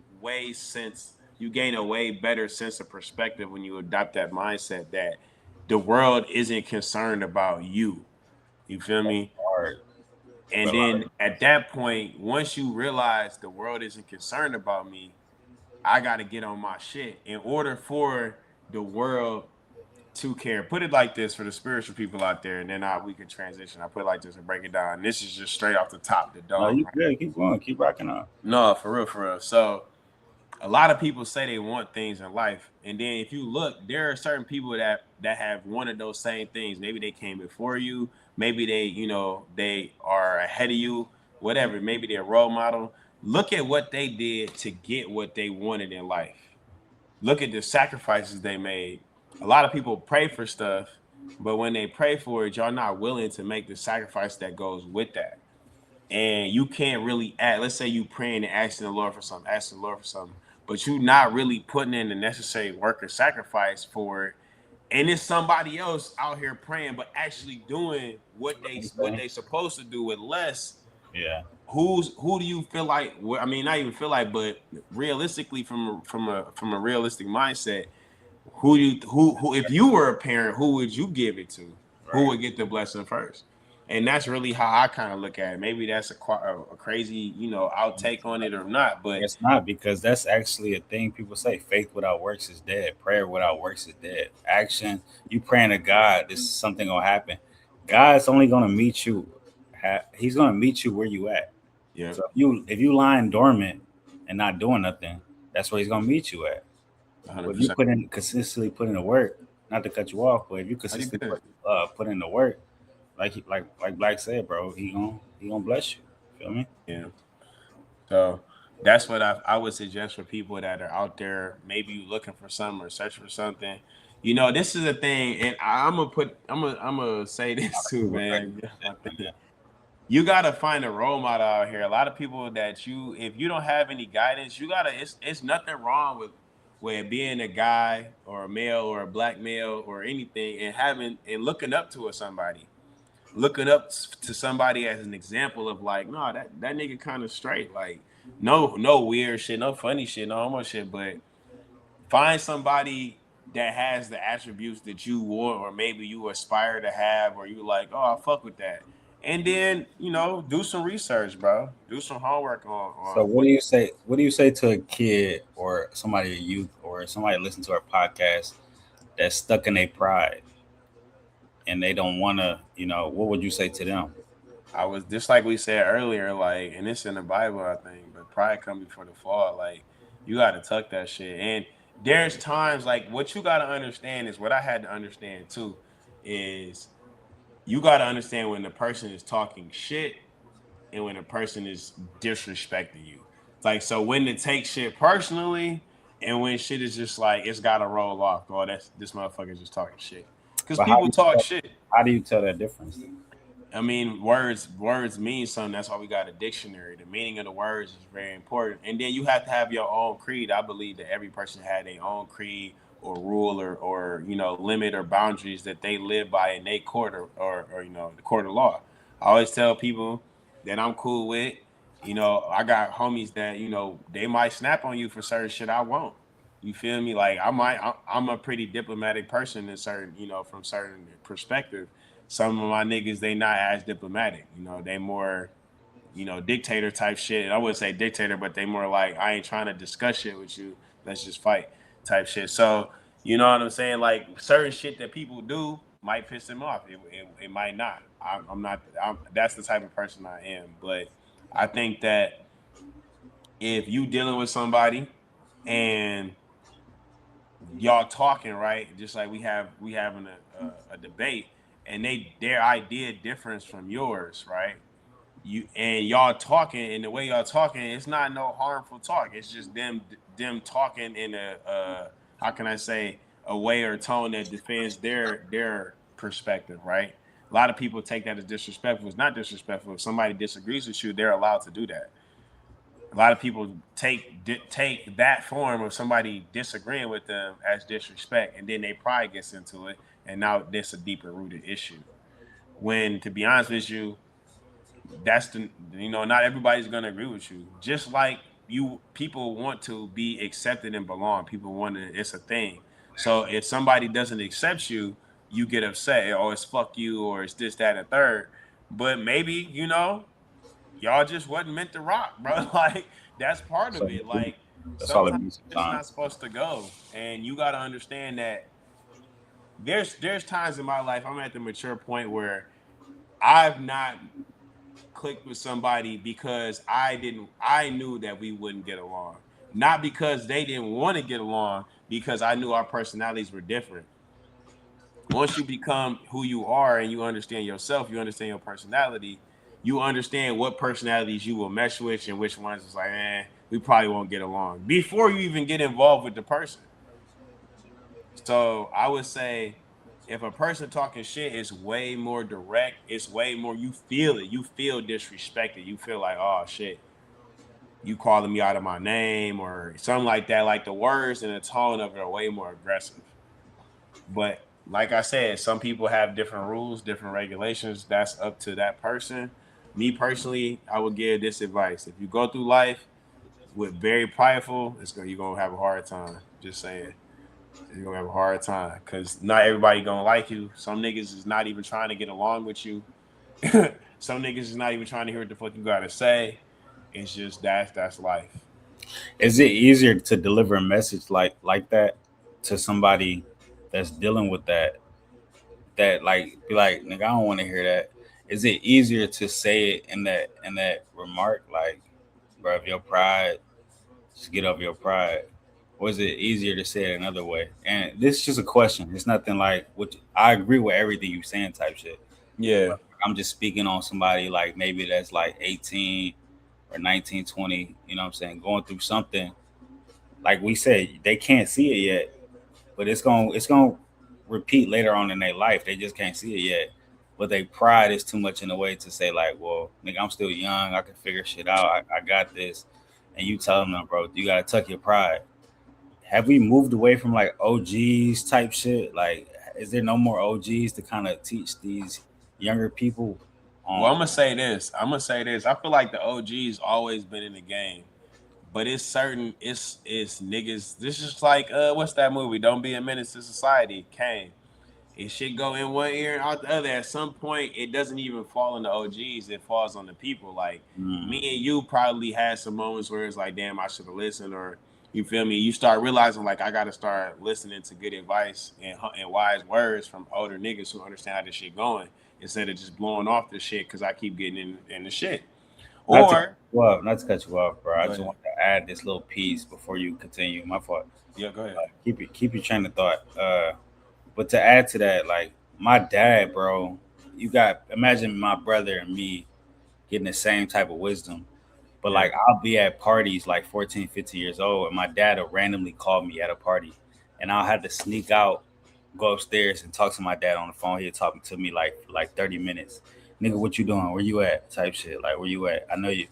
way better sense of perspective when you adopt that mindset that the world isn't concerned about you. You feel me? Hard. And then at that point, once you realize the world isn't concerned about me, I got to get on my shit in order for the world to care. Put it like this for the spiritual people out there, and then we can transition. I put it like this and break it down. This is just straight off the top, the No, dome. you good. Keep going. Keep rocking up. No, for real, for real. So a lot of people say they want things in life, and then if you look, there are certain people that have wanted those same things. Maybe they came before you, maybe they are ahead of you, whatever. Maybe they're a role model. Look at what they did to get what they wanted in life. Look at the sacrifices they made. A lot of people pray for stuff, but when they pray for it, y'all not willing to make the sacrifice that goes with that. And you can't really act. Let's say you praying and asking the Lord for something, but you not really putting in the necessary work or sacrifice for it. And it's somebody else out here praying, but actually doing what they supposed to do with less. Yeah. Who do you feel like? I mean, not even feel like, but realistically, from a realistic mindset, who if you were a parent, who would you give it to? Right. Who would get the blessing first? And that's really how I kind of look at it. Maybe that's a crazy, outtake on it or not, but It's not, because that's actually a thing people say. Faith without works is dead. Prayer without works is dead. Action, you praying to God, this is something gonna happen. God's only gonna meet you. He's gonna meet you where you at. yeah, So if you lying dormant and not doing nothing, that's where he's gonna meet you at. But if you 100%. consistently put in the work, not to cut you off, but if you consistently put in the work, like Black said, bro, he gonna bless you. Feel me? Yeah. So that's what I would suggest for people that are out there, maybe you looking for something or searching for something. This is a thing, and I'm gonna say this too, man. You gotta find a role model out here. A lot of people that if you don't have any guidance, it's nothing wrong with being a guy or a male or a black male or anything and looking up to somebody. Looking up to somebody as an example of like, no, that nigga kind of straight. Like, no weird shit, no funny shit, no homo shit, but find somebody that has the attributes that you want or maybe you aspire to have, or you like, oh, I fuck with that. And then, do some research, bro. Do some homework on So what do you say? What do you say to a kid or somebody, a youth, or somebody listen to our podcast that's stuck in their pride and they don't want to? What would you say to them? I was just like we said earlier, like, and it's in the Bible, I think, but pride come before the fall. Like, you got to tuck that shit. And there's times like what you got to understand is what I had to understand too is you got to understand when the person is talking shit and when a person is disrespecting you. Like, so when to take shit personally and when shit is just like, it's got to roll off. Oh, this motherfucker's just talking shit. Because But people talk shit. How do you tell that difference? I mean, words mean something. That's why we got a dictionary. The meaning of the words is very important. And then you have to have your own creed. I believe that every person had their own creed or rule or limit or boundaries that they live by in their court or the court of law. I always tell people that I'm cool with. I got homies that, they might snap on you for certain shit I won't. You feel me? Like I'm a pretty diplomatic person in certain, from certain perspective. Some of my niggas, they not as diplomatic. They more dictator type shit. I wouldn't say dictator, but they more like, I ain't trying to discuss shit with you. Let's just fight type shit. So, you know what I'm saying? Like certain shit that people do might piss them off. It might not. I'm not. That's the type of person I am. But I think that if you dealing with somebody and y'all talking, right, just like we having a debate, and their idea differs from yours, right? Y'all talking, and the way y'all talking, it's not no harmful talk. It's just them talking in a how can I say, a way or tone that defends their perspective, right? A lot of people take that as disrespectful. It's not disrespectful. If somebody disagrees with you, they're allowed to do that. A lot of people take that form of somebody disagreeing with them as disrespect, and then they pride gets into it, and now this a deeper rooted issue. When, to be honest with you, that's not everybody's gonna agree with you. Just like people want to be accepted and belong. People want to. It's a thing. So if somebody doesn't accept you, you get upset, or it's fuck you, or it's this, that, and third. But maybe y'all just wasn't meant to rock, bro. Like that's part of it. Like That's all it sometimes means it's sometimes. not supposed to go, and you got to understand that there's times in my life I'm at the mature point where I've not clicked with somebody because I knew that we wouldn't get along. Not because they didn't want to get along, because I knew our personalities were different. Once you become who you are and you understand yourself, you understand your personality, you understand what personalities you will mesh with and which ones is like, we probably won't get along before you even get involved with the person. So I would say if a person talking shit is way more direct, it's way more, you feel it. You feel disrespected. You feel like, oh shit, you calling me out of my name or something like that. Like the words and the tone of it are way more aggressive. But like I said, some people have different rules, different regulations. That's up to that person. Me personally, I would give this advice. If you go through life with very prideful, you're gonna have a hard time. Just saying. You're gonna have a hard time because not everybody gonna like you. Some niggas is not even trying to get along with you. Some niggas is not even trying to hear what the fuck you gotta say. It's just that's life. Is it easier to deliver a message like that to somebody that's dealing with that like be like, nigga, I don't want to hear that. Is it easier to say it in that remark, like, bro, if your pride, just get over your pride? Or is it easier to say it another way? And this is just a question. It's nothing like which I agree with everything you saying type shit. Yeah. But I'm just speaking on somebody like maybe that's like 18 or 19, 20, you know what I'm saying, going through something. Like we said, they can't see it yet, but it's gonna repeat later on in their life. They just can't see it yet. But they pride is too much in a way to say like, well, nigga, I'm still young. I can figure shit out. I got this. And you tell them, no, bro, you gotta tuck your pride. Have we moved away from like OGs type shit? Like, is there no more OGs to kind of teach these younger people Well, on? I'm gonna say this. I feel like the OG's always been in the game, but it's certain. It's niggas. This is like what's that movie? Don't be a menace to society. Kane. It should go in one ear and out the other. At some point, it doesn't even fall on the OGs. It falls on the people. Like Mm, me and you probably had some moments where it's like, damn, I should have listened, or you feel me? You start realizing like I got to start listening to good advice and wise words from older niggas who understand how this shit going instead of just blowing off the shit because I keep getting in the shit. not to cut Or you off, not to cut you off, bro. I go just ahead. want to add this little piece before you continue. My fault. Yeah, go ahead. Keep your train of thought. But to add to that, like my dad, bro, you got imagine my brother and me getting the same type of wisdom. But Yeah, like I'll be at parties like 14, 15 years old, and my dad will randomly call me at a party, and I'll have to sneak out, go upstairs, and talk to my dad on the phone. He'll talking to me like 30 minutes. Nigga, what you doing? Where you at? Type shit. Like where you at? I know you.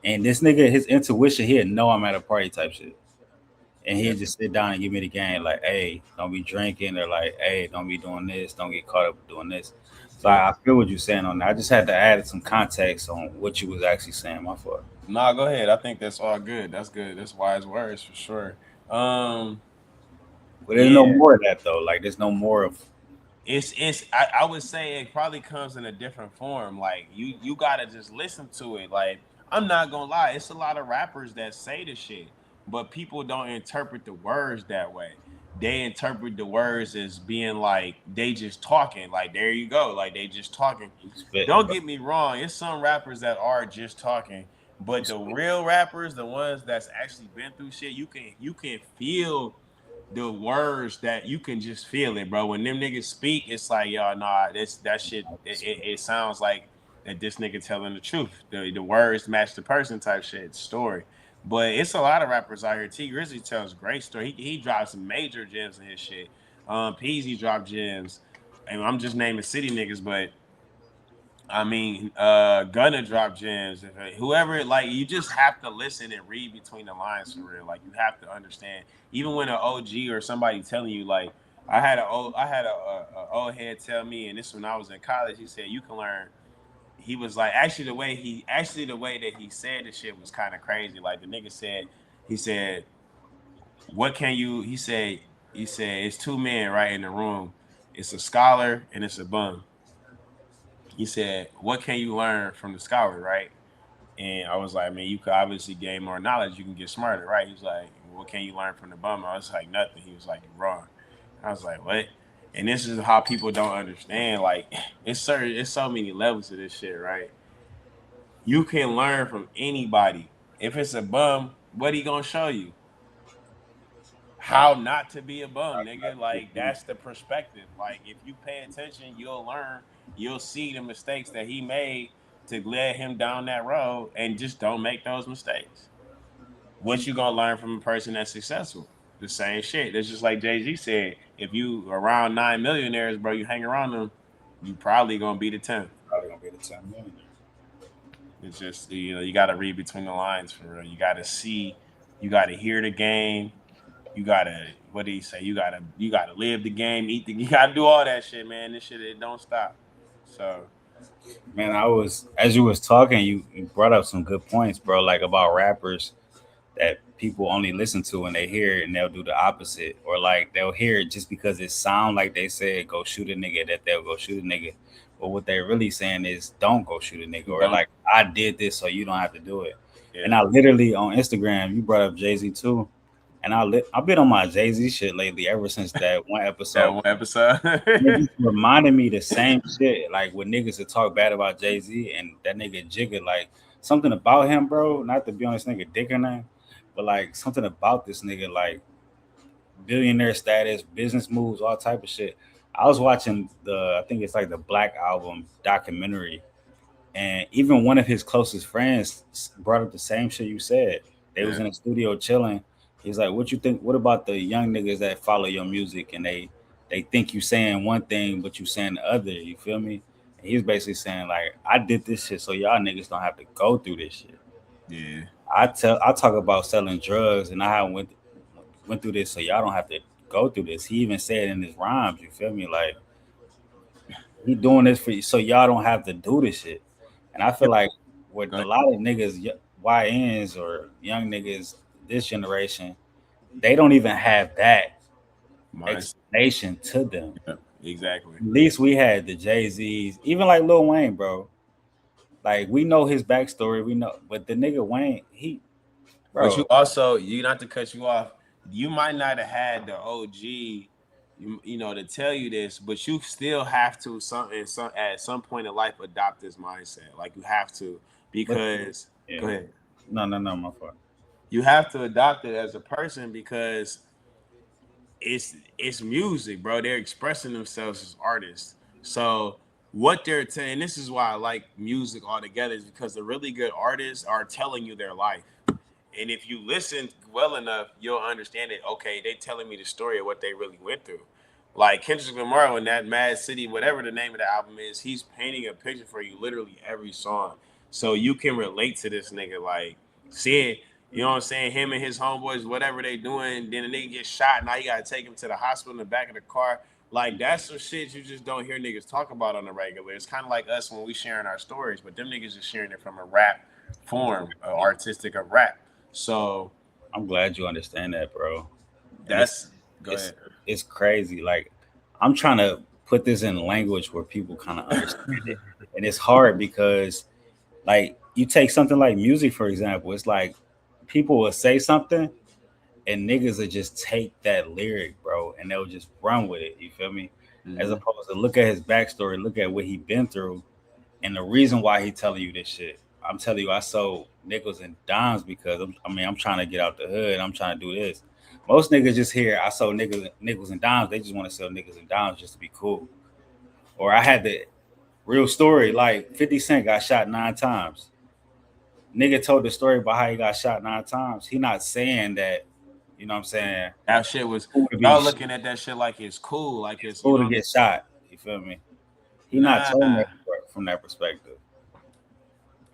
And this nigga, his intuition, he'll know I'm at a party type shit. And yeah. he'd just sit down and give me the game, like, hey, don't be drinking, or like, hey, don't be doing this, don't get caught up doing this. So Yeah. I feel what you're saying on that. I just had to add some context on what you was actually saying, my fault. Nah, go ahead. I think that's all good. That's good. That's wise words for sure. Um, But there's no yeah. more of that though. Like there's no more of I would say it probably comes in a different form. Like you gotta just listen to it. Like I'm not gonna lie, it's a lot of rappers that say the shit, but people don't interpret the words that way. They interpret the words as being like they just talking. Like there you go, like they just talking. Spitting, Don't bro. get me wrong, it's some rappers that are just talking, but the real rappers, the ones that's actually been through shit, you can feel the words that you can just feel it, bro. When them niggas speak, it's like, y'all, nah, this that shit. It sounds like that this nigga telling the truth. The words match the person type shit story. But it's a lot of rappers out here. T Grizzly tells great story. He drops some major gems in his shit. Peasy dropped gems. And I'm just naming city niggas, but I mean, Gunna drop gems. Whoever, like, you just have to listen and read between the lines for real. Like, you have to understand. Even when an OG or somebody telling you, like, I had a old head tell me, and this when I was in college. He said you can learn. He was like, actually the way that he said the shit was kind of crazy. Like the nigga said, he said, what can you? He said it's two men right in the room. It's a scholar and it's a bum. He said, "What can you learn from the scholar, right?" And I was like, "Man, you could obviously gain more knowledge. You can get smarter, right?" He was like, "What can you learn from the bum?" I was like, "Nothing." He was like, "You're wrong." I was like, "What?" And this is how people don't understand. Like, it's so many levels to this shit, right? You can learn from anybody. If it's a bum, what he gonna show you? How not to be a bum, nigga. Like that's the perspective. Like if you pay attention, you'll learn. You'll see the mistakes that he made to lead him down that road, and just don't make those mistakes. What you gonna learn from a person that's successful? The same shit. That's just like Jay-Z said. If you around 9 millionaires, bro, you hang around them, you probably gonna be the 10th. Probably gonna be the 10 million. It's just you got to read between the lines for real. You got to see, you got to hear the game. You gotta, what do you say? You gotta live the game, eat the. You gotta do all that shit, man. This shit it don't stop. So Man, I was as you was talking, you brought up some good points, bro. Like about rappers that people only listen to when they hear it, and they'll do the opposite, or like they'll hear it just because it sound like they said go shoot a nigga, that they'll go shoot a nigga. But what they're really saying is don't go shoot a nigga, or don't. like I did this so you don't have to do it. And Yeah. I literally on Instagram, you brought up Jay-Z too. And I've been on my Jay-Z shit lately ever since that one That episode. one episode. It just reminded me the same shit. Like when niggas would talk bad about Jay-Z and that nigga Jigga, like something about him, bro. Not to be on this nigga dick or nothing, but like something about this nigga, like billionaire status, business moves, all type of shit. I was watching I think it's like the Black Album documentary, and even one of his closest friends brought up the same shit you said. They was Yeah. in the studio chilling. He's like, "What you think? What about the young niggas that follow your music and they think you saying one thing but you saying the other? You feel me?" And he's basically saying like, "I did this shit so y'all niggas don't have to go through this shit. Yeah. I talk about selling drugs and I went through this so y'all don't have to go through this." He even said in his rhymes, you feel me? Like he doing this for you so y'all don't have to do this shit. And I feel like with Go a ahead. lot of niggas, YNs or young niggas, this generation, they don't even have that Mindset. explanation to them. Yeah. Exactly. At least we had the Jay Z's, even like Lil Wayne, bro. Like we know his backstory, we know, but the nigga Wayne, But you bro, also, you not to cut you off, you might not have had the OG, to tell you this, but you still have to at some point in life adopt this mindset. Like you have to, but because yeah, go ahead. no, my fault. You have to adopt it as a person because it's music, bro. They're expressing themselves as artists. So what they're saying, this is why I like music altogether, is because the really good artists are telling you their life. And if you listen well enough, you'll understand it. Okay, they telling me the story of what they really went through. Like Kendrick Lamar in that Mad City, whatever the name of the album is, he's painting a picture for you literally every song. So you can relate to this nigga. Like, seeing, you know what I'm saying, him and his homeboys, whatever they doing, then the nigga gets shot. Now you gotta take him to the hospital in the back of the car. Like, that's some shit you just don't hear niggas talk about on the regular. It's kind of like us when we sharing our stories, but them niggas is sharing it from a rap form, artistic of rap. So I'm glad you understand that, bro. And that's go it's ahead. it's crazy. Like I'm trying to put this in language where people kind of understand it, and it's hard because like you take something like music, for example. It's like people will say something and niggas will just take that lyric, bro, and they'll just run with it. You feel me? As Mm-hmm. opposed to look at his backstory, look at what he been through, and the reason why he telling you this shit. I'm telling you, I sold nickels and dimes because I'm trying to get out the hood. I'm trying to do this. Most niggas just hear I sold nickels and dimes. They just want to sell nickels and dimes just to be cool. Or I had the real story, like 50 Cent got shot 9 times. Nigga told the story about how he got shot 9 times. He not saying that, you know what I'm saying, That shit was cool to be y'all looking at that shit like it's cool, like it's it's cool to get shot. You feel me? He not telling nah. that from that perspective.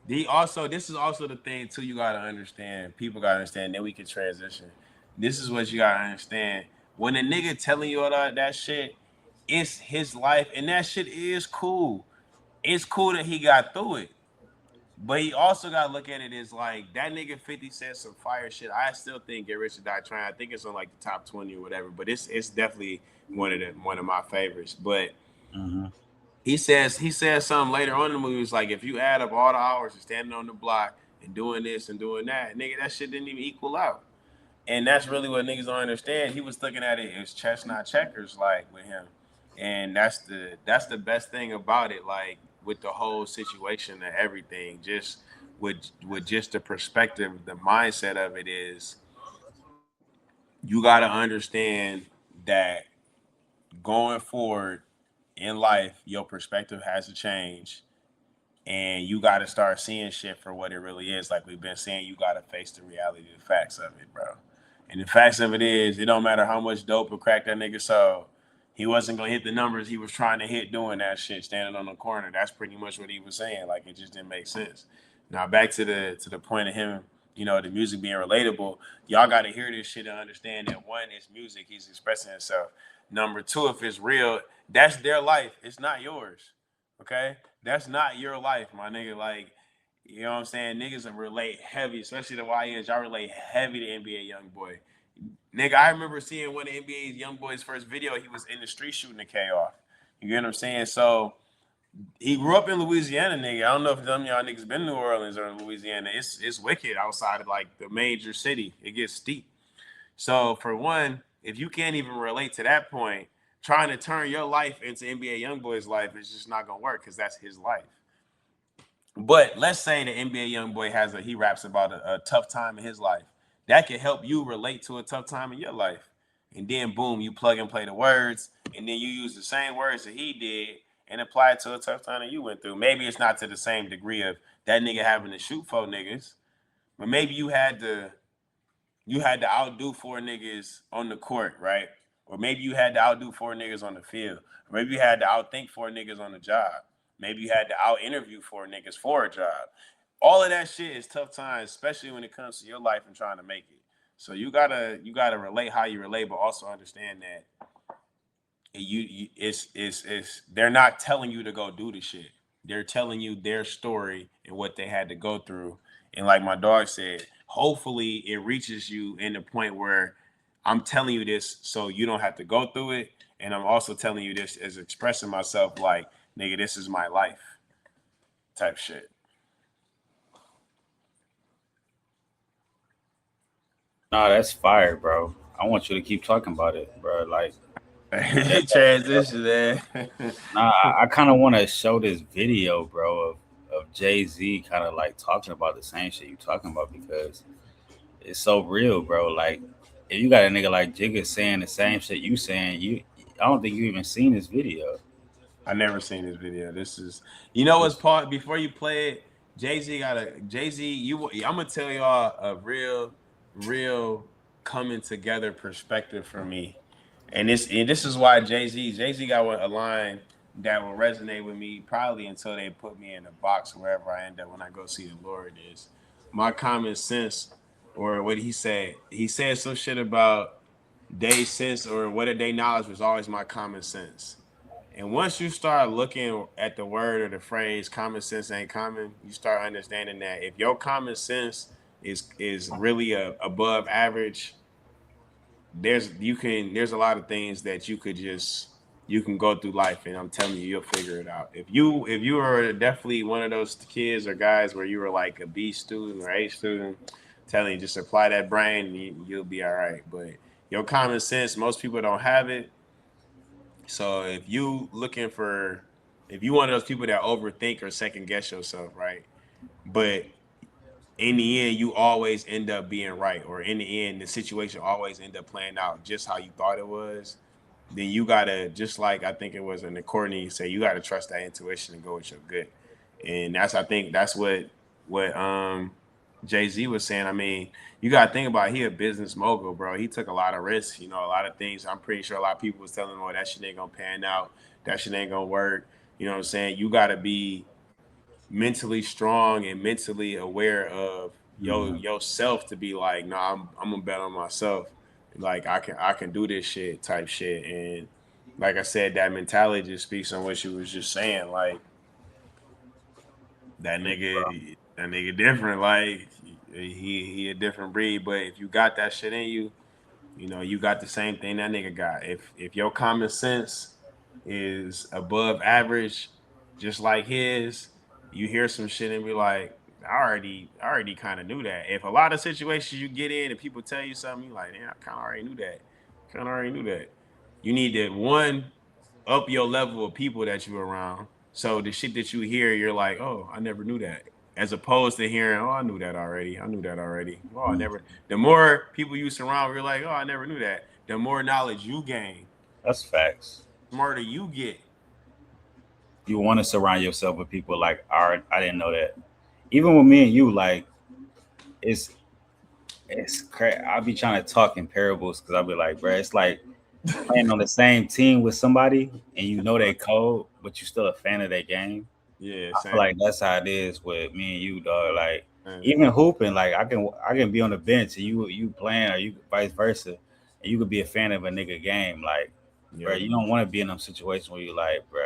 This is also the thing too. You gotta understand. People gotta understand. Then we can transition. This is what you gotta understand. When a nigga telling you all that shit, it's his life, and that shit is cool. It's cool that he got through it. But he also got to look at it as like that nigga 50 said some fire shit. I still think Get Rich or Die Trying. I think it's on like the top 20 or whatever. But it's definitely one of my favorites. But Mm-hmm. he says something later on in the movie. It's like if you add up all the hours of standing on the block and doing this and doing that, nigga, that shit didn't even equal out. And that's really what niggas don't understand. He was looking at it as chestnut checkers, like with him, and that's the best thing about it. Like with the whole situation and everything, just with just the perspective, the mindset of it is, you got to understand that going forward in life, your perspective has to change, and you got to start seeing shit for what it really is. Like we've been saying, you got to face the reality, the facts of it, bro. And the facts of it is, it don't matter how much dope or crack that nigga sold, he wasn't gonna hit the numbers he was trying to hit doing that shit, standing on the corner. That's pretty much what he was saying. Like it just didn't make sense. Now back to the point of him, the music being relatable. Y'all got to hear this shit and understand that one, it's music. He's expressing himself. Number two, if it's real, that's their life. It's not yours. Okay, that's not your life, my nigga. Like, you know what I'm saying? Niggas relate heavy, especially the YNs. Y'all relate heavy to NBA Young Boy. Nigga, I remember seeing one of NBA's Young Boy's first video. He was in the street shooting a K off. You get what I'm saying? So he grew up in Louisiana, nigga. I don't know if some of y'all niggas been to New Orleans or in Louisiana. It's wicked outside of like the major city. It gets steep. So for one, if you can't even relate to that point, trying to turn your life into NBA YoungBoy's life is just not gonna work because that's his life. But let's say the NBA YoungBoy he raps about a tough time in his life. That can help you relate to a tough time in your life. And then boom, you plug and play the words, and then you use the same words that he did and apply it to a tough time that you went through. Maybe it's not to the same degree of that nigga having to shoot 4 niggas, but maybe you had to outdo 4 niggas on the court, right? Or maybe you had to outdo 4 niggas on the field. Or maybe you had to outthink 4 niggas on the job. Maybe you had to out interview 4 niggas for a job. All of that shit is tough times, especially when it comes to your life and trying to make it. So you gotta relate how you relate, but also understand that it's they're not telling you to go do the shit. They're telling you their story and what they had to go through. And like my dog said, hopefully it reaches you in the point where I'm telling you this so you don't have to go through it. And I'm also telling you this as expressing myself like, nigga, this is my life type shit. Nah, that's fire, bro. I want you to keep talking about it, bro. Like, Transition, man. nah, I kind of want to show this video, bro, of Jay Z kind of like talking about the same shit you talking about because it's so real, bro. Like, if you got a nigga like Jigga saying the same shit you saying, I don't think you even seen this video. I never seen this video. This is, what's part before you play it. Jay Z. I'm gonna tell y'all a real coming together perspective for me, and this is why Jay Z got a line that will resonate with me probably until they put me in a box wherever I end up when I go see the Lord is my common sense, or what he said. He said some shit about day sense or what a day knowledge was always my common sense. And once you start looking at the word or the phrase "common sense ain't common," you start understanding that if your common sense is really above average, there's a lot of things that you could just you can go through life, and I'm telling you, you'll figure it out. If you are definitely one of those kids or guys where you were like a B student or A student, telling you just apply that brain, and you'll be all right. But your common sense, most people don't have it. So if you one of those people that overthink or second guess yourself, right? But in the end, you always end up being right, or in the end, the situation always end up playing out just how you thought it was. Then you gotta, just like I think it was in the Courtney say, you gotta trust that intuition and go with your gut. And I think that's what Jay-Z was saying. I mean, you gotta think about it, he a business mogul, bro. He took a lot of risks, a lot of things. I'm pretty sure a lot of people was telling him, oh, that shit ain't gonna pan out, that shit ain't gonna work. You know what I'm saying? You gotta be mentally strong and mentally aware of yourself to be like, no, I'm gonna bet on myself. Like I can do this shit type shit. And like I said, that mentality just speaks on what you was just saying. Like that nigga different. Like he a different breed. But if you got that shit in you, you got the same thing that nigga got. If your common sense is above average, just like his, you hear some shit and be like, I already kind of knew that. If a lot of situations you get in and people tell you something, you like, yeah, I kind of already knew that. Kind of already knew that. You need to one up your level of people that you around. So the shit that you hear, you're like, oh, I never knew that. As opposed to hearing, oh, I knew that already. I knew that already. Oh, I never. The more people you surround, you're like, oh, I never knew that. The more knowledge you gain, That's facts. the smarter you get. You want to surround yourself with people like, all right, I didn't know that. Even with me and you, like, it's it's crazy. I'll be trying to talk in parables because I'll be like, bro, it's like playing on the same team with somebody and you know they cold, but you still a fan of their game. Yeah, I feel same. like that's how it is with me and you, dog. Like Man. even hooping, like I can be on the bench and you playing, or you vice versa, and you could be a fan of a nigga game. Like, bro, Yeah, you don't want to be in them situations where you like, bro,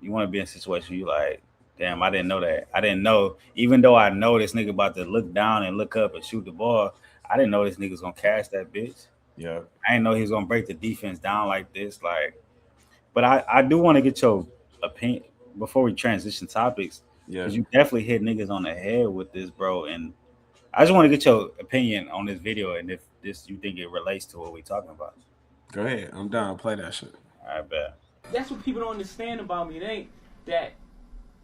you want to be in a situation where you like, damn, I didn't know that. I didn't know, even though I know this nigga about to look down and look up and shoot the ball, I didn't know this nigga's gonna catch that bitch. yeah, I didn't know he was gonna break the defense down like this. Like, but I do want to get your opinion before we transition topics, yeah. because you definitely hit niggas on the head with this, bro. And I just want to get your opinion on this video and if this you think it relates to what we talking about. Go ahead. I'm down. Play that shit. I bet. That's what people don't understand about me. It ain't that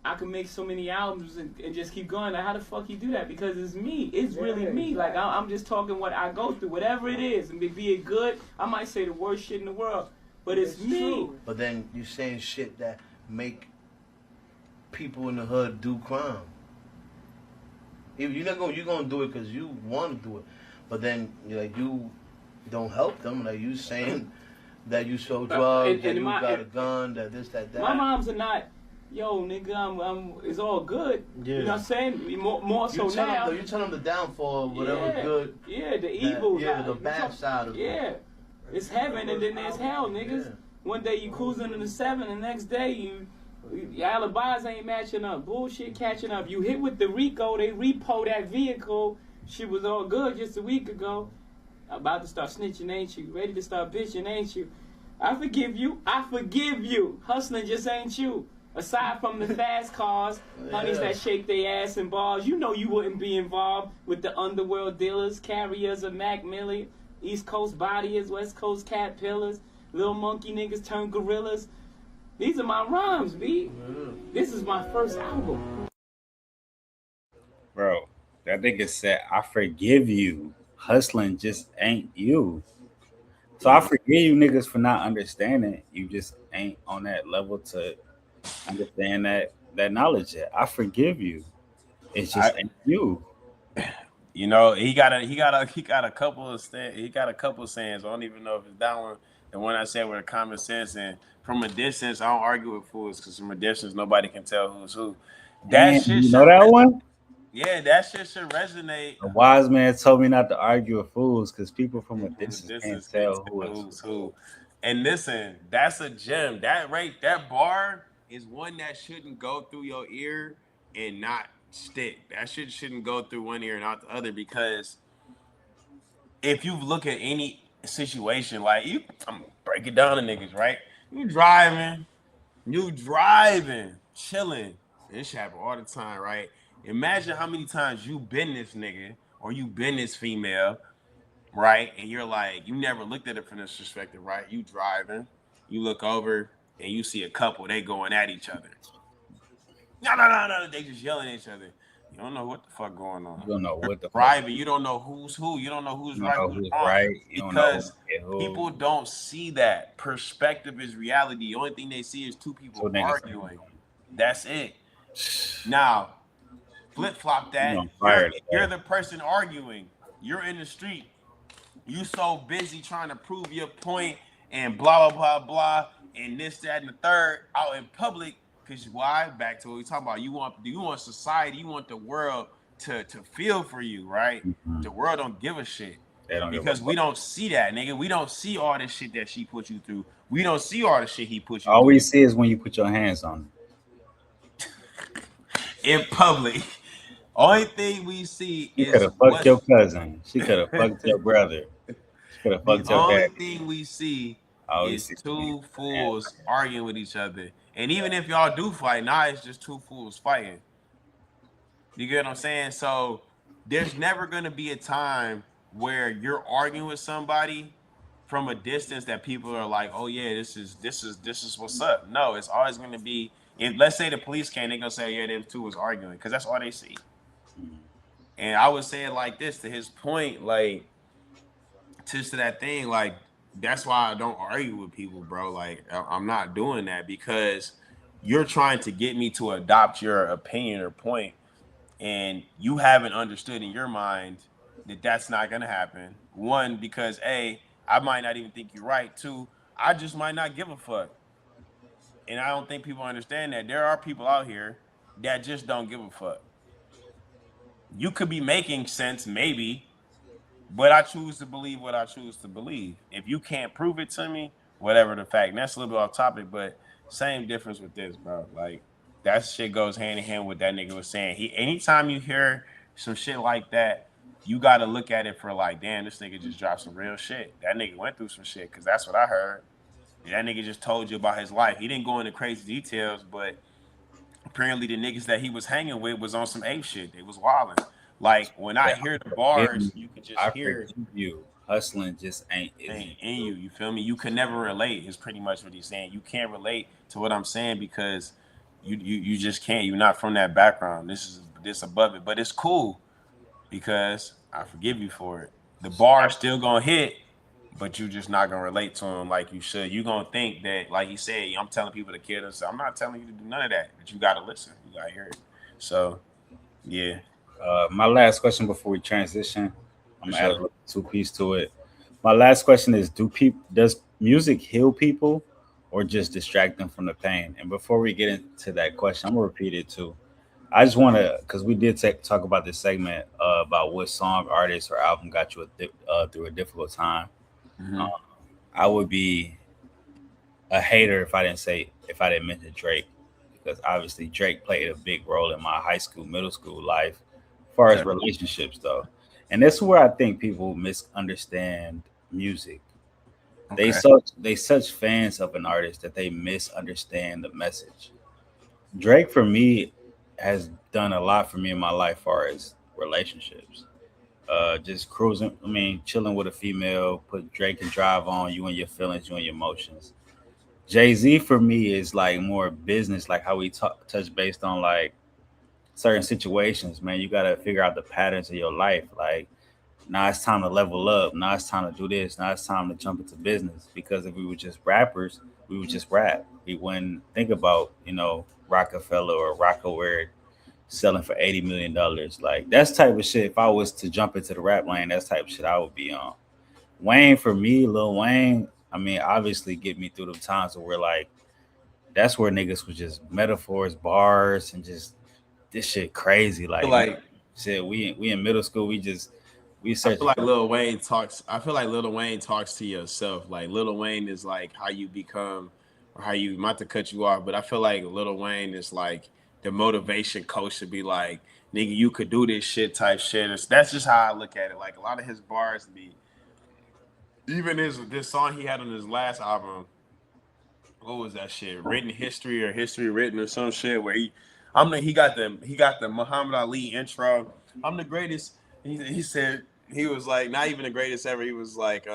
I can make so many albums and just keep going. Like, how the fuck you do that? Because it's me. It's really me. Like, I'm just talking what I go through, whatever it is. And be it good, I might say the worst shit in the world, but it's me. True. But then you saying shit that make people in the hood do crime. You're gonna do it because you want to do it, but then you don't help them. Like you saying that you show drugs, that you got a gun, that this, that. My moms are not, yo, nigga, it's all good. Yeah. You know what I'm saying? More so now. You tell them the downfall, whatever good. Yeah, the evil. Yeah, the bad side of it. Yeah, it's heaven and then there's hell, niggas. Yeah. One day you cruising in the 7, the next day your alibis ain't matching up. Bullshit catching up. You hit with the Rico, they repo that vehicle. Shit was all good just a week ago. About to start snitching, ain't you? Ready to start bitching, ain't you? I forgive you. I forgive you. Hustling just ain't you. Aside from the fast cars, honeys that shake their ass in bars, you know you wouldn't be involved with the underworld dealers, carriers of Mac Millie, East Coast bodyers, West Coast caterpillars, little monkey niggas turn gorillas. These are my rhymes, B. This is my first album. Bro, that nigga said, I forgive you. Hustling just ain't you. So I forgive you niggas for not understanding. You just ain't on that level to understand that knowledge yet. I forgive you. It's just ain't you. He got a couple of sayings. I don't even know if it's that one. The one I said with a common sense, and from a distance, I don't argue with fools because from a distance nobody can tell who's who. That Man, shit you know that one? Yeah, that shit should resonate. A wise man told me not to argue with fools because people from a distance can't tell who's who. And listen, that's a gem. That bar is one that shouldn't go through your ear and not stick. That shit shouldn't go through one ear and out the other, because if you look at any situation, like I'm break it down to niggas, right? You driving, chilling. This shit happen all the time, right? Imagine how many times you been this nigga or you been this female, right? And you're like, you never looked at it from this perspective, right? You driving, you look over and you see a couple, they going at each other. No, they just yelling at each other. You don't know what the fuck going on. You don't know what the fuck. You don't know who's who. You don't know who's right, who's wrong. Right. You because don't know people don't see that. Perspective is reality. The only thing they see is two people arguing. That's it. Now, flip-flop that. You're the person arguing. You're in the street. You so busy trying to prove your point and blah, blah, blah, blah, and this, that, and the third out in public. Because why? Back to what we talking about. You want society, you want the world to feel for you, right? Mm-hmm. The world don't give a shit. Because we don't see that, nigga. We don't see all this shit that she put you through. We don't see all the shit he put you through. All we see is when you put your hands on it. In public. Only thing we see is... She could have fucked your cousin. She could have fucked your brother. She could have fucked your dad. The only thing we see is two fools arguing with each other. And even if y'all do fight, now it's just two fools fighting. You get what I'm saying? So there's never going to be a time where you're arguing with somebody from a distance that people are like, oh yeah, this is what's up. No, it's always going to be, if let's say the police came, they're going to say, yeah, them two was arguing, because that's all they see. And I would say it like this, to his point, like, to that thing, like, that's why I don't argue with people, bro. Like, I'm not doing that, because you're trying to get me to adopt your opinion or point, and you haven't understood in your mind that that's not going to happen. One, because A, I might not even think you're right. Two, I just might not give a fuck. And I don't think people understand that. There are people out here that just don't give a fuck. You could be making sense, maybe, but I choose to believe what I choose to believe. If you can't prove it to me, whatever the fact. And that's a little bit off topic, but same difference with this, bro. Like, that shit goes hand in hand with that nigga was saying. Anytime you hear some shit like that, you got to look at it for like, damn, this nigga just dropped some real shit. That nigga went through some shit, because that's what I heard. That nigga just told you about his life. He didn't go into crazy details, but apparently the niggas that he was hanging with was on some ape shit. They was wilding. Like, when I hear the bars, you can just hear you. Hustling just ain't in you. You feel me? You can never relate, is pretty much what he's saying. You can't relate to what I'm saying because you just can't. You're not from that background. This above it. But it's cool because I forgive you for it. The bar still gonna hit, but you just not gonna relate to him like you should. You gonna think that, like he said, I'm telling people to kill themselves. I'm not telling you to do none of that, but you gotta listen. You gotta hear it. So, yeah. My last question before we transition, I'm gonna add a little two-piece to it. My last question is: does music heal people, or just distract them from the pain? And before we get into that question, I'm gonna repeat it too. I just want to, because we did talk about this segment about what song, artist, or album got you through a difficult time. Mm-hmm. I would be a hater if I didn't mention Drake, because obviously Drake played a big role in my high school, middle school life, as far as relationships though. And that's where I think people misunderstand music. Okay. They such fans of an artist that they misunderstand the message. Drake, for me, has done a lot for me in my life as far as relationships. Just cruising, chilling with a female, put Drake and Drive on, you and your feelings, you and your emotions. Jay-Z for me is like more business, like how we touch based on like certain situations, man. You got to figure out the patterns of your life. Like, now it's time to level up. Now it's time to do this. Now it's time to jump into business. Because if we were just rappers, we would just rap. We wouldn't think about, Rockefeller or Rockaware selling for $80 million. Like, that's type of shit. If I was to jump into the rap lane, that's type of shit I would be on. Wayne, for me, Lil Wayne, obviously get me through the times where like, that's where niggas was just metaphors, bars, and just this shit crazy. Like shit, we in middle school, we search. I feel like Lil Wayne talks to yourself. Like, Lil Wayne is like how you become, or how you, not to cut you off, but I feel like Lil Wayne is like the motivation coach to be like, nigga, you could do this shit type shit. That's just how I look at it. Like, a lot of his bars be, even this song he had on his last album, what was that shit? Written history or history written or some shit where he got the Muhammad Ali intro. I'm the greatest. He said he was like not even the greatest ever. He was like,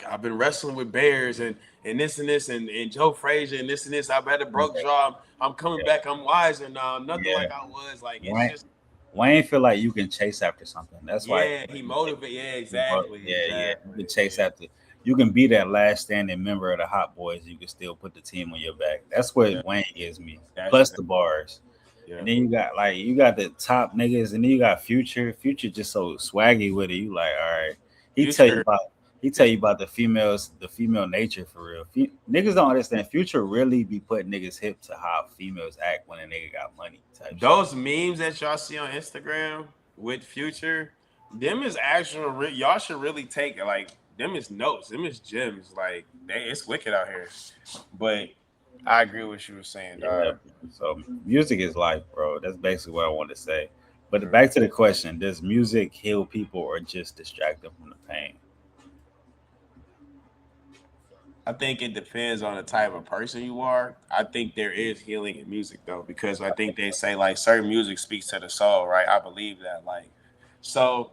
I've been wrestling with bears and this and this and Joe Frazier and this. I've had a broke jaw. I'm coming back. I'm wiser now. Nothing like I was. Like it's just Wayne feel like you can chase after something. That's why he motivate. Yeah, exactly. You can chase after. You can be that last standing member of the Hot Boys. You can still put the team on your back. That's what Wayne gives me. Plus the bars. Yeah. And then you got the top niggas, and then you got Future. Future just so swaggy with it. You like, all right. He tell you about the female nature for real. Niggas don't understand. Future really be putting niggas hip to how females act when a nigga got money. Those memes that y'all see on Instagram with Future, them is actual. Y'all should really take it. Like them is notes. Them is gems. Like it's wicked out here. But I agree with what you were saying. Yeah. So music is life, bro. That's basically what I want to say. But back to the question: does music heal people or just distract them from the pain? I think it depends on the type of person you are. I think there is healing in music though, because I think they say like certain music speaks to the soul, right? I believe that. Like, so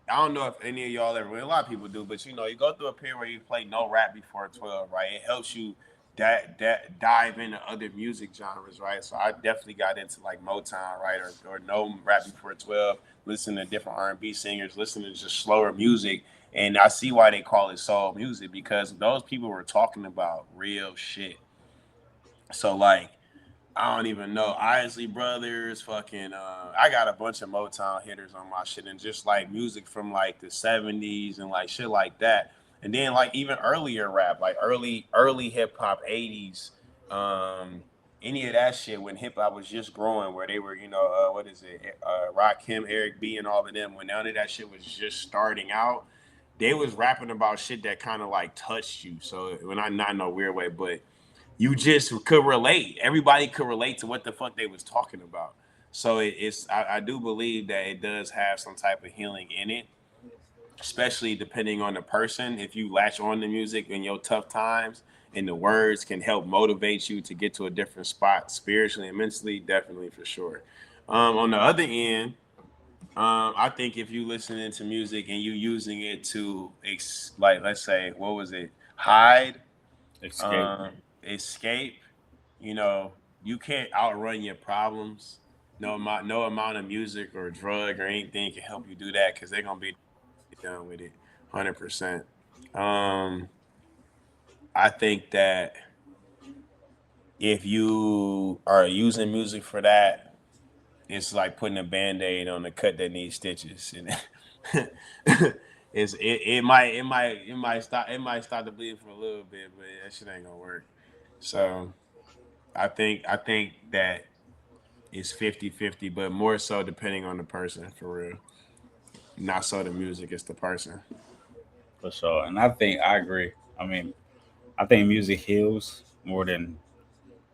I don't know if any of y'all ever, a lot of people do, but you go through a period where you play no rap before 12, right? It helps you that dive into other music genres, right? So I definitely got into like Motown, right, or no rap before 12, listen to different R&B singers, listen to just slower music. And I see why they call it soul music, because those people were talking about real shit. So like, I don't even know, Isley Brothers, fucking. I got a bunch of Motown hitters on my shit, and just like music from like the 70s and like shit like that. And then like even earlier rap, like early hip hop 80s, any of that shit when hip hop was just growing, where they were, what is it, Rakim, Eric B, and all of them. When none of that shit was just starting out, they was rapping about shit that kind of like touched you. So when not in a weird way, but you just could relate. Everybody could relate to what the fuck they was talking about. So I do believe that it does have some type of healing in it, especially depending on the person. If you latch on to music in your tough times and the words can help motivate you to get to a different spot spiritually and mentally, definitely for sure. On the other end, I think if you listening to music and you using it to like, let's say, what was it? Hide, escape. You can't outrun your problems. No amount of music or drug or anything can help you do that, because they're gonna be done with it, 100%. I think that if you are using music for that, it's like putting a Band-Aid on a cut that needs stitches, and it might stop the bleeding for a little bit, but that shit ain't gonna work. So I think that it's 50-50, but more so depending on the person, for real. Not so the music, it's the person. For sure. And I agree. I mean, I think music heals more than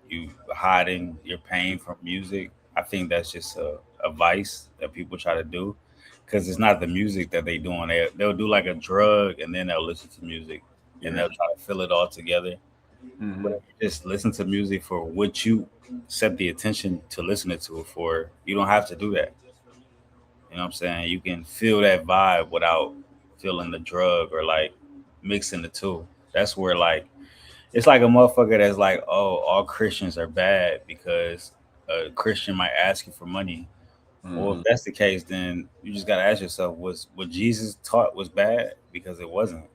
you hiding your pain from music. I think that's just a vice that people try to do, because it's not the music that they doing. They'll do like a drug, and then they'll listen to music, and they'll try to fill it all together. Mm-hmm. But if you just listen to music for what you set the attention to listening to it for, you don't have to do that. You know what I'm saying? You can feel that vibe without feeling the drug or like mixing the two. That's where like it's like a motherfucker that's like, oh, all Christians are bad because a Christian might ask you for money. Mm-hmm. Well, if that's the case, then you just gotta ask yourself, was what Jesus taught was bad? Because it wasn't.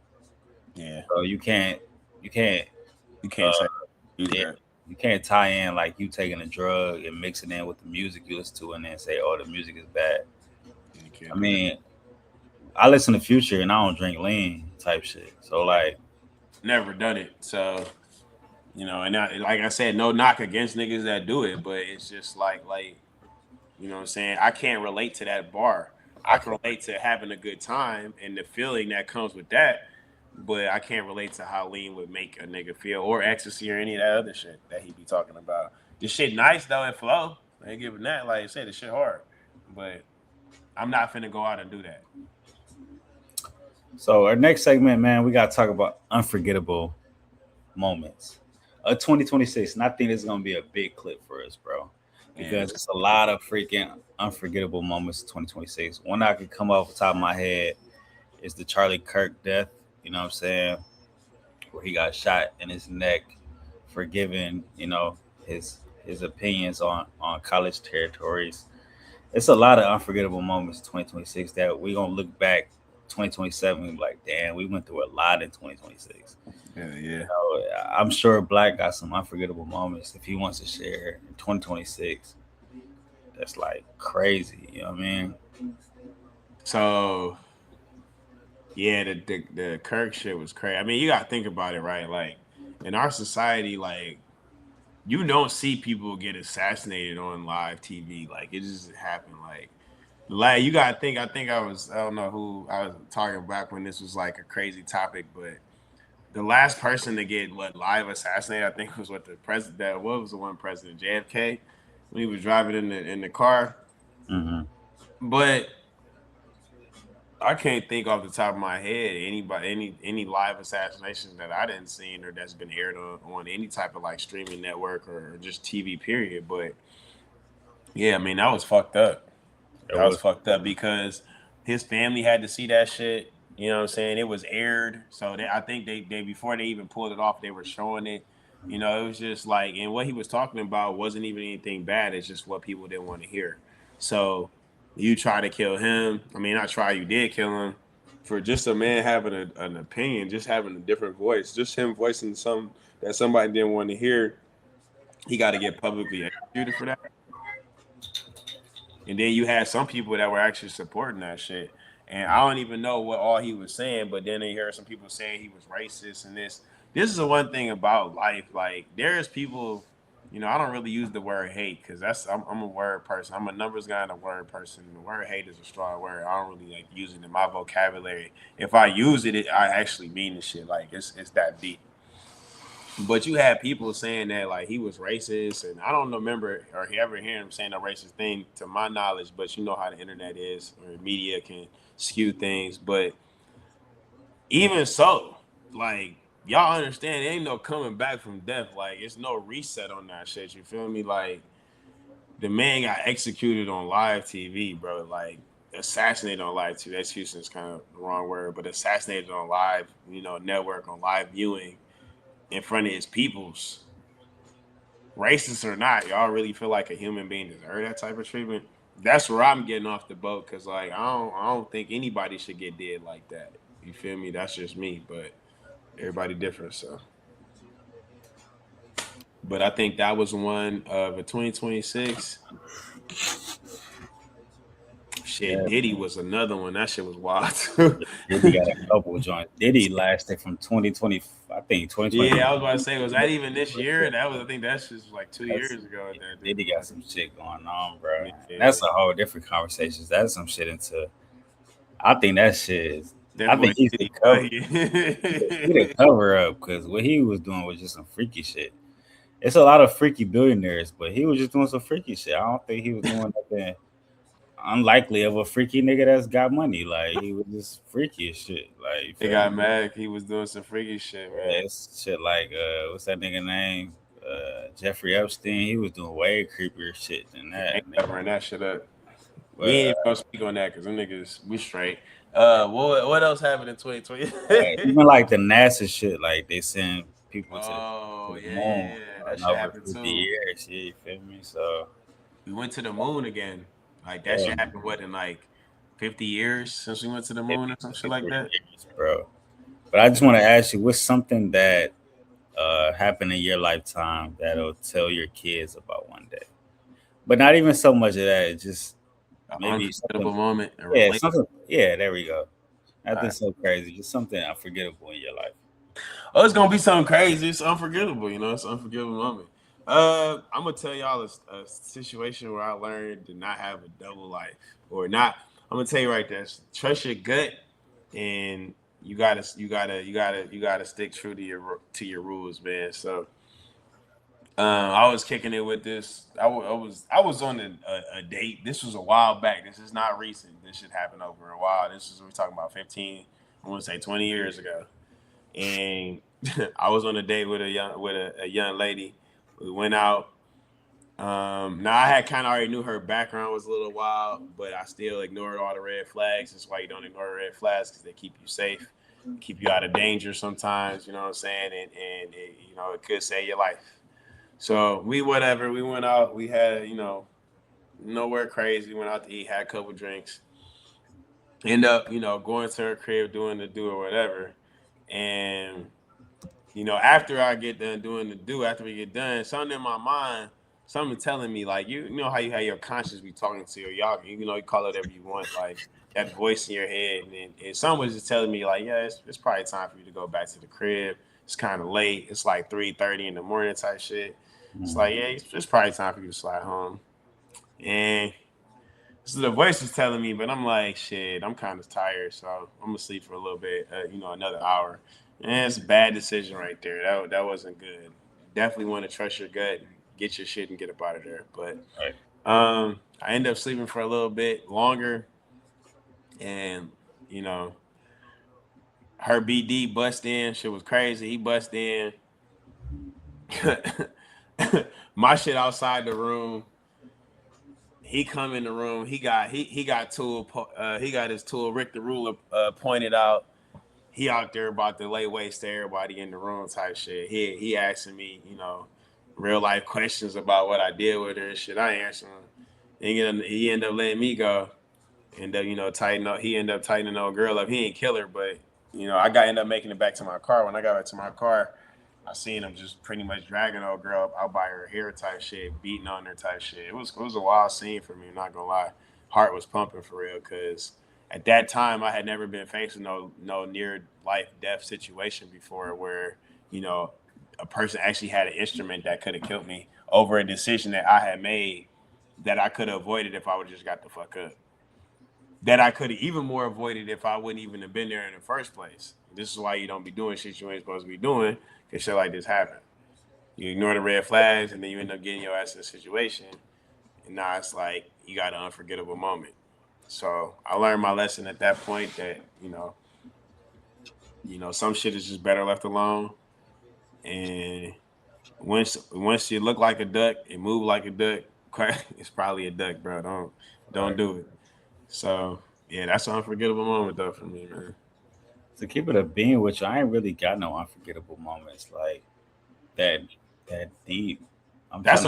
Yeah. So you can't say you can't tie in like you taking a drug and mixing in with the music you listen to and then say, oh, the music is bad. I mean, I listen to Future and I don't drink lean type shit. So like, never done it. So and like I said, no knock against niggas that do it, but it's just like you know what I'm saying? I can't relate to that bar. I can relate to having a good time and the feeling that comes with that, but I can't relate to how lean would make a nigga feel, or ecstasy or any of that other shit that he be talking about. This shit nice though and flow. I ain't giving that. Like I said, the shit hard, but I'm not finna go out and do that. So our next segment, man, we gotta talk about unforgettable moments. 2026, and I think it's gonna be a big clip for us, bro, because it's a lot of freaking unforgettable moments in 2026. One I could come off the top of my head is the Charlie Kirk death. You know what I'm saying? Where he got shot in his neck for giving, his opinions on college territories. It's a lot of unforgettable moments in 2026 that we gonna look back 2027 and be like, damn, we went through a lot in 2026. Yeah. I'm sure Black got some unforgettable moments if he wants to share in 2026. That's like crazy, you know what I mean? So yeah, the Kirk shit was crazy. I mean, you gotta think about it, right? Like in our society, like you don't see people get assassinated on live TV. Like it just happened. Like you gotta think. I don't know who I was talking back when this was like a crazy topic, but the last person to get live assassinated, I think was the president. What was the one president? JFK when he was driving in the car. Mm-hmm. But I can't think off the top of my head any live assassinations that I didn't see or that's been aired on any type of like streaming network or just TV period. But yeah, I mean that was fucked up. That was fucked up because his family had to see that shit. You know what I'm saying? It was aired, so I think they before they even pulled it off, they were showing it. You know, it was just like, and what he was talking about wasn't even anything bad. It's just what people didn't want to hear. So you try to kill him. I mean, not try. You did kill him for just a man having an opinion, just having a different voice, just him voicing something that somebody didn't want to hear. He got to get publicly executed for that. And then you had some people that were actually supporting that shit. And I don't even know what all he was saying, but then they heard some people saying he was racist and this. This is the one thing about life. Like there's people, I don't really use the word hate because I'm a word person. I'm a numbers guy and a word person. The word hate is a strong word. I don't really like using it in my vocabulary. If I use it, I actually mean the shit. Like it's that deep. But you had people saying that like he was racist, and I don't remember or ever hear him saying a racist thing to my knowledge. But you know how the internet is, or media can skew things. But even so, like y'all understand, there ain't no coming back from death. Like it's no reset on that shit. You feel me? Like the man got executed on live TV, bro. Like assassinated on live TV. Execution is kind of the wrong word, but assassinated on live, network on live viewing. In front of his peoples, racist or not, y'all really feel like a human being deserve that type of treatment? That's where I'm getting off the boat because, like, I don't think anybody should get dead like that. You feel me? That's just me, but everybody different. So, but I think that was one of a 2026. Shit, yeah. Diddy was another one. That shit was wild too. Diddy got a couple of joints. Diddy lasted from 2020, I think 2020. Yeah, I was about to say, was that even this year? I think that's just like 2 years ago. Diddy got some shit going on, bro. Yeah. That's a whole different conversation. That's some shit into. I think that shit is. I think he's the cover. He the cover up because what he was doing was just some freaky shit. It's a lot of freaky billionaires, but he was just doing some freaky shit. I don't think he was doing nothing unlikely of a freaky nigga that's got money. Like he was just freaky as shit. Like he got mad. He was doing some freaky shit, man. Yeah, it's shit like what's that nigga name? Jeffrey Epstein. He was doing way creepier shit than that. Ain't covering that shit up. We ain't gonna speak on that because them niggas we straight. What else happened in 2020? Even like the NASA shit, like they send people to the moon. Yeah, that shit happened 50 years. Yeah, you feel me? So we went to the moon again. Like that shit happened in like 50 years since we went to the moon or some shit like that, bro. But I just want to ask you, what's something that happened in your lifetime that'll tell your kids about one day? But not even so much of that. It's just maybe unforgettable moment. Yeah, something. Yeah, there we go. Nothing so crazy. Just something unforgettable in your life. Oh, it's gonna be something crazy. It's unforgettable. It's an unforgettable moment. I'm gonna tell y'all a situation where I learned to not have a double life, or not. I'm gonna tell you right there. Trust your gut, and you gotta stick true to your rules, man. So, I was kicking it with this. I was on a date. This was a while back. This is not recent. This shit happened over a while. We're talking about 15. I want to say 20 years ago. and I was on a date with a young lady. We went out. Now I had kind of already knew her background was a little wild, but I still ignored all the red flags. That's why you don't ignore red flags, because they keep you safe, keep you out of danger sometimes. You know what I'm saying? And it, it could save your life. So we went out. We had nowhere crazy. Went out to eat, had a couple drinks. End up going to her crib, doing the do or whatever, and after I get done doing the do, after we get done, something in my mind, something telling me, like, you know how you have your conscience be talking to y'all, you call it whatever you want, like that voice in your head, and someone was just telling me, like, yeah, it's probably time for you to go back to the crib. It's kind of late. It's like 3:30 in the morning type shit. It's like, yeah, it's probably time for you to slide home. And so the voice is telling me, but I'm like, shit, I'm kind of tired, so I'm gonna sleep for a little bit, another hour. And it's a bad decision right there. That wasn't good. Definitely want to trust your gut, get your shit, and get up out of there. But I ended up sleeping for a little bit longer, and her BD bust in. Shit was crazy. He bust in. My shit outside the room. He come in the room. He got his tool Rick the Ruler pointed out. He out there about to lay waste to everybody in the room type shit. He asking me, real life questions about what I did with her and shit. I answer him. He ended up letting me go. End up, he ended up tightening the old girl up. He ain't kill her, but ended up making it back to my car. When I got back to my car, I seen him just pretty much dragging the old girl up out by her hair type shit, beating on her type shit. It was a wild scene for me, I'm not gonna lie. Heart was pumping for real, because at that time I had never been faced with no near life death situation before, where a person actually had an instrument that could have killed me over a decision that I had made that I could have avoided if I would have just got the fuck up. That I could have even more avoided if I wouldn't even have been there in the first place. This is why you don't be doing shit you ain't supposed to be doing, because shit like this happen. You ignore the red flags, and then you end up getting your ass in a situation, and now it's like you got an unforgettable moment. So I learned my lesson at that point that some shit is just better left alone. And once you look like a duck and move like a duck, it's probably a duck, bro. Don't do it. So yeah, that's an unforgettable moment though for me, man. To keep it a being with you, I ain't really got no unforgettable moments like that deep. That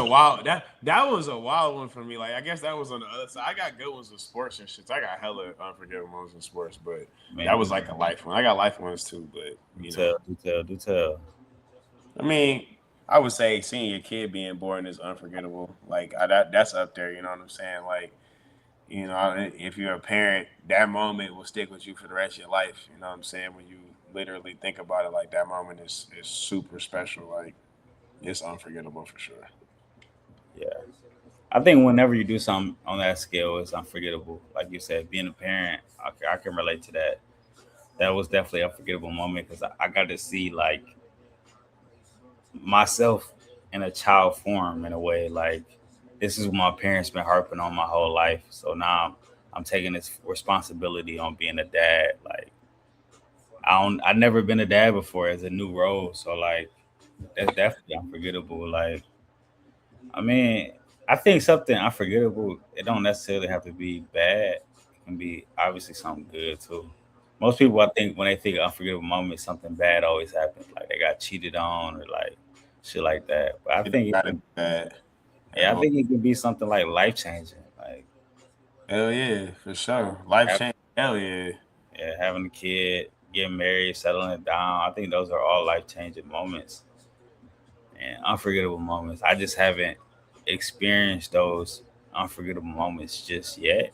was a wild one for me. Like, I guess that was on the other side. I got good ones with sports and shit. I got hella unforgettable moments in sports, but that was like a life one. I got life ones too, but do tell. I mean, I would say seeing your kid being born is unforgettable. Like that's up there. You know what I'm saying? Like, if you're a parent, that moment will stick with you for the rest of your life. You know what I'm saying? When you literally think about it, like, that moment is super special. Like, it's unforgettable for sure. Yeah. I think whenever you do something on that scale, it's unforgettable. Like you said, being a parent, I can relate to that. That was definitely an unforgettable moment, because I got to see, like, myself in a child form in a way. Like, this is what my parents been harping on my whole life. So now I'm taking this responsibility on being a dad. Like, I've never been a dad before as a new role. So, like, that's definitely unforgettable. Like, I mean, I think something unforgettable, it don't necessarily have to be bad. It can be obviously something good too. Most people, I think, when they think of unforgettable moments, something bad always happens. Like they got cheated on or like shit like that. But I think Got it bad. I think it could be something like life changing. Like, Hell yeah, for sure. Life change. Hell yeah. yeah, having a kid, getting married, settling it down. I think those are all life changing moments and unforgettable moments. I just haven't experienced those unforgettable moments just yet.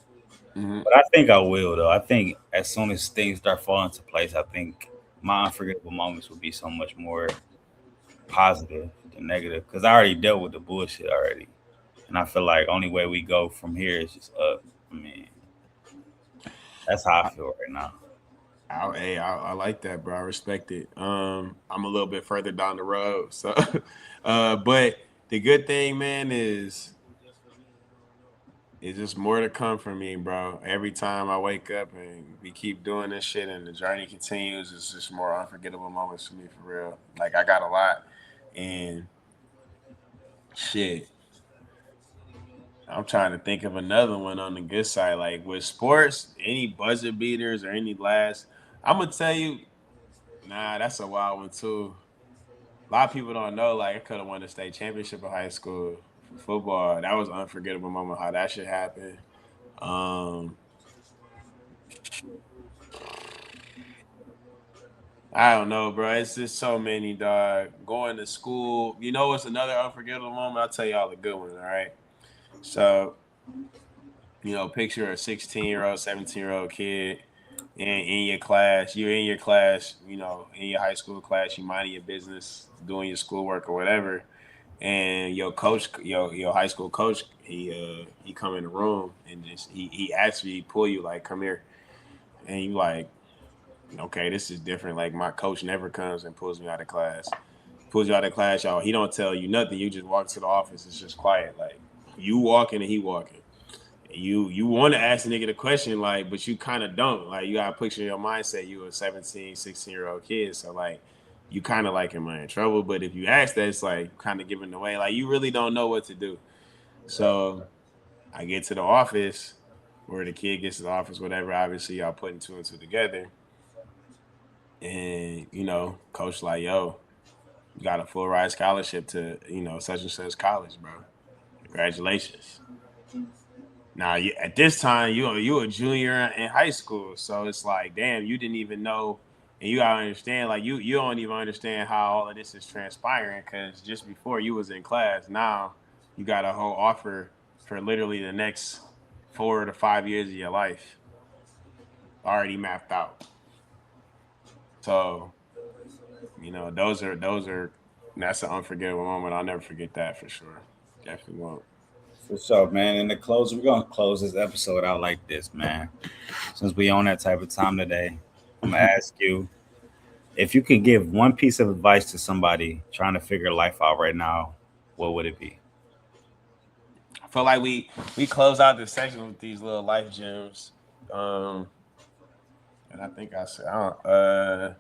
Mm-hmm. But I think I will, though. I think as soon as things start falling into place, I think my unforgettable moments will be so much more positive than negative, because I already dealt with the bullshit already. And I feel like only way we go from here is just up. I mean, that's how I feel right now. I like that, bro. I respect it. I'm a little bit further down the road, so but the good thing, man, is it's just more to come for me, bro. Every time I wake up and we keep doing this shit and the journey continues, it's just more unforgettable moments for me, for real. Like, I got a lot, and shit, I'm trying to think of another one on the good side. Like, with sports, any buzzer beaters or any last, I'm gonna tell you, nah, that's a wild one too. A lot of people don't know, like, I could have won the state championship in high school for football. That was an unforgettable moment how that shit happened. Um, I don't know, bro. It's just so many, dog. Going to school. You know what's another unforgettable moment? I'll tell y'all a good one, all right? So, picture a 16-year-old, 17-year-old kid in your class. You're in your class, in your high school class, you minding your business, doing your schoolwork or whatever. And your coach, your high school coach, he come in the room and just he actually pull you like, come here. And you like, okay, this is different. Like, my coach never comes and pulls me out of class. Pulls you out of class, y'all. He don't tell you nothing. You just walk to the office. It's just quiet. Like, you walking and he walking. You want to ask the nigga the question, like, but you kind of don't. Like, you got to picture in your mindset you a 17, 16-year-old kid. So, like, you kind of like, am I in trouble? But if you ask that, it's like kind of giving away. Like, you really don't know what to do. So I get to the office, where the kid gets to the office, whatever. Obviously, y'all putting two and two together. And, coach like, yo, you got a full ride scholarship to, such and such college, bro. Congratulations. Now, at this time, you a junior in high school, so it's like, damn, you didn't even know, and you gotta understand, like, you don't even understand how all of this is transpiring, because just before you was in class, now you got a whole offer for literally the next 4 to 5 years of your life already mapped out. So, that's an unforgettable moment. I'll never forget that for sure. Definitely won't. For sure, man. In the close, we're gonna close this episode out like this, man. Since we on that type of time today, I'm gonna ask you if you could give one piece of advice to somebody trying to figure life out right now, what would it be? I feel like we close out this section with these little life gems. And I think I said,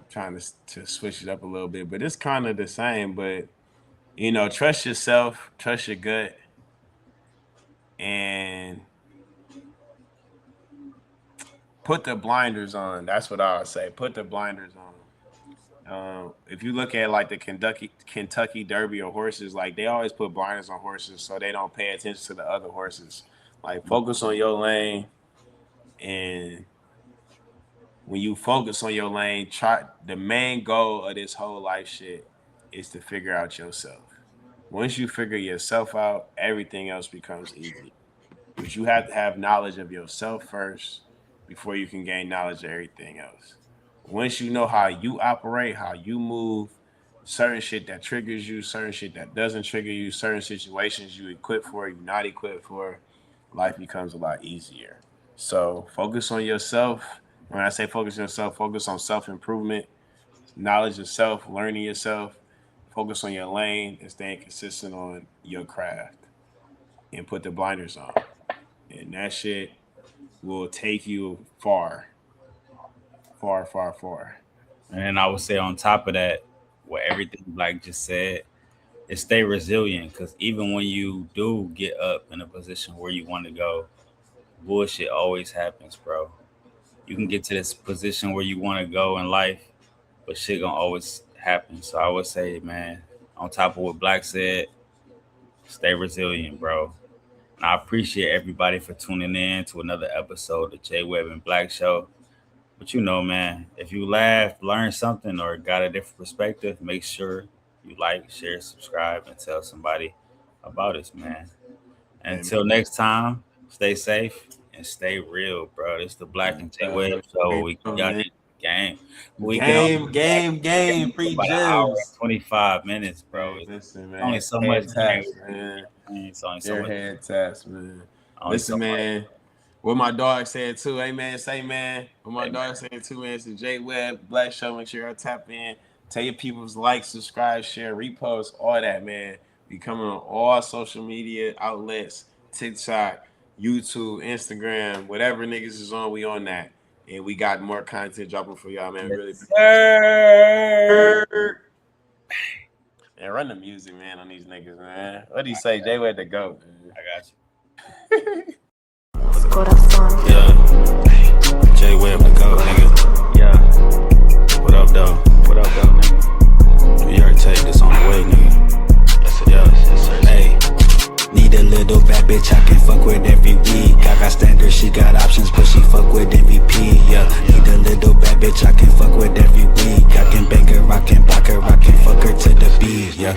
trying to switch it up a little bit, but it's kind of the same. But trust yourself, trust your gut, and put the blinders on. That's what I would say. Put the blinders on. If you look at like the Kentucky Derby or horses, like they always put blinders on horses so they don't pay attention to the other horses. Like, focus on your lane, and when you focus on your lane, the main goal of this whole life shit is to figure out yourself. Once you figure yourself out, everything else becomes easy. But you have to have knowledge of yourself first before you can gain knowledge of everything else. Once you know how you operate, how you move, certain shit that triggers you, certain shit that doesn't trigger you, certain situations you equipped for, you're not equipped for, life becomes a lot easier. So focus on yourself. When I say focus on yourself, focus on self-improvement, knowledge of self, learning yourself, focus on your lane, and staying consistent on your craft, and put the blinders on. And that shit will take you far, far, far, far. And I would say on top of that, what everything Black just said, is stay resilient, because even when you do get up in a position where you want to go, bullshit always happens, bro. You can get to this position where you want to go in life, but shit gonna always happen. So I would say, man, on top of what Black said, stay resilient, bro. And I appreciate everybody for tuning in to another episode of JWEBB and Black Show. But man, if you laughed, learned something, or got a different perspective, make sure you like, share, subscribe, and tell somebody about us, man. And until next time, stay safe and stay real, bro. This is the Black and JWEBB show. We got it. Game. We game. Free about gems. an hour and 25 minutes, bro. Hey, listen, man. Only so much taps, man. It's only so much. Head taps, man. Listen, man. What my dog said too, hey man, say man. What my dog said too, man. It's the JWEBB Black Show. Make sure y'all tap in. Tell your people's like, subscribe, share, repost, all that, man. We coming on all social media outlets. TikTok, YouTube, Instagram, whatever niggas is on, we on that. And we got more content dropping for y'all, man. Really. And run the music, man, on these niggas, man. What do you say? JWEBB the GOAT, man. I got you. Yeah. JWEBB the GOAT, nigga. Yeah. What up, though? What up, though, nigga? New York take this on the way, nigga. Yes, it does. Yes, sir. Hey. Need a little bad bitch I can fuck with every week. I got standards, she got options, but she fuck with MVP, yeah. Need a little bad bitch I can fuck with every week. I can bang her, I can block her, I can fuck her to the beat, yeah.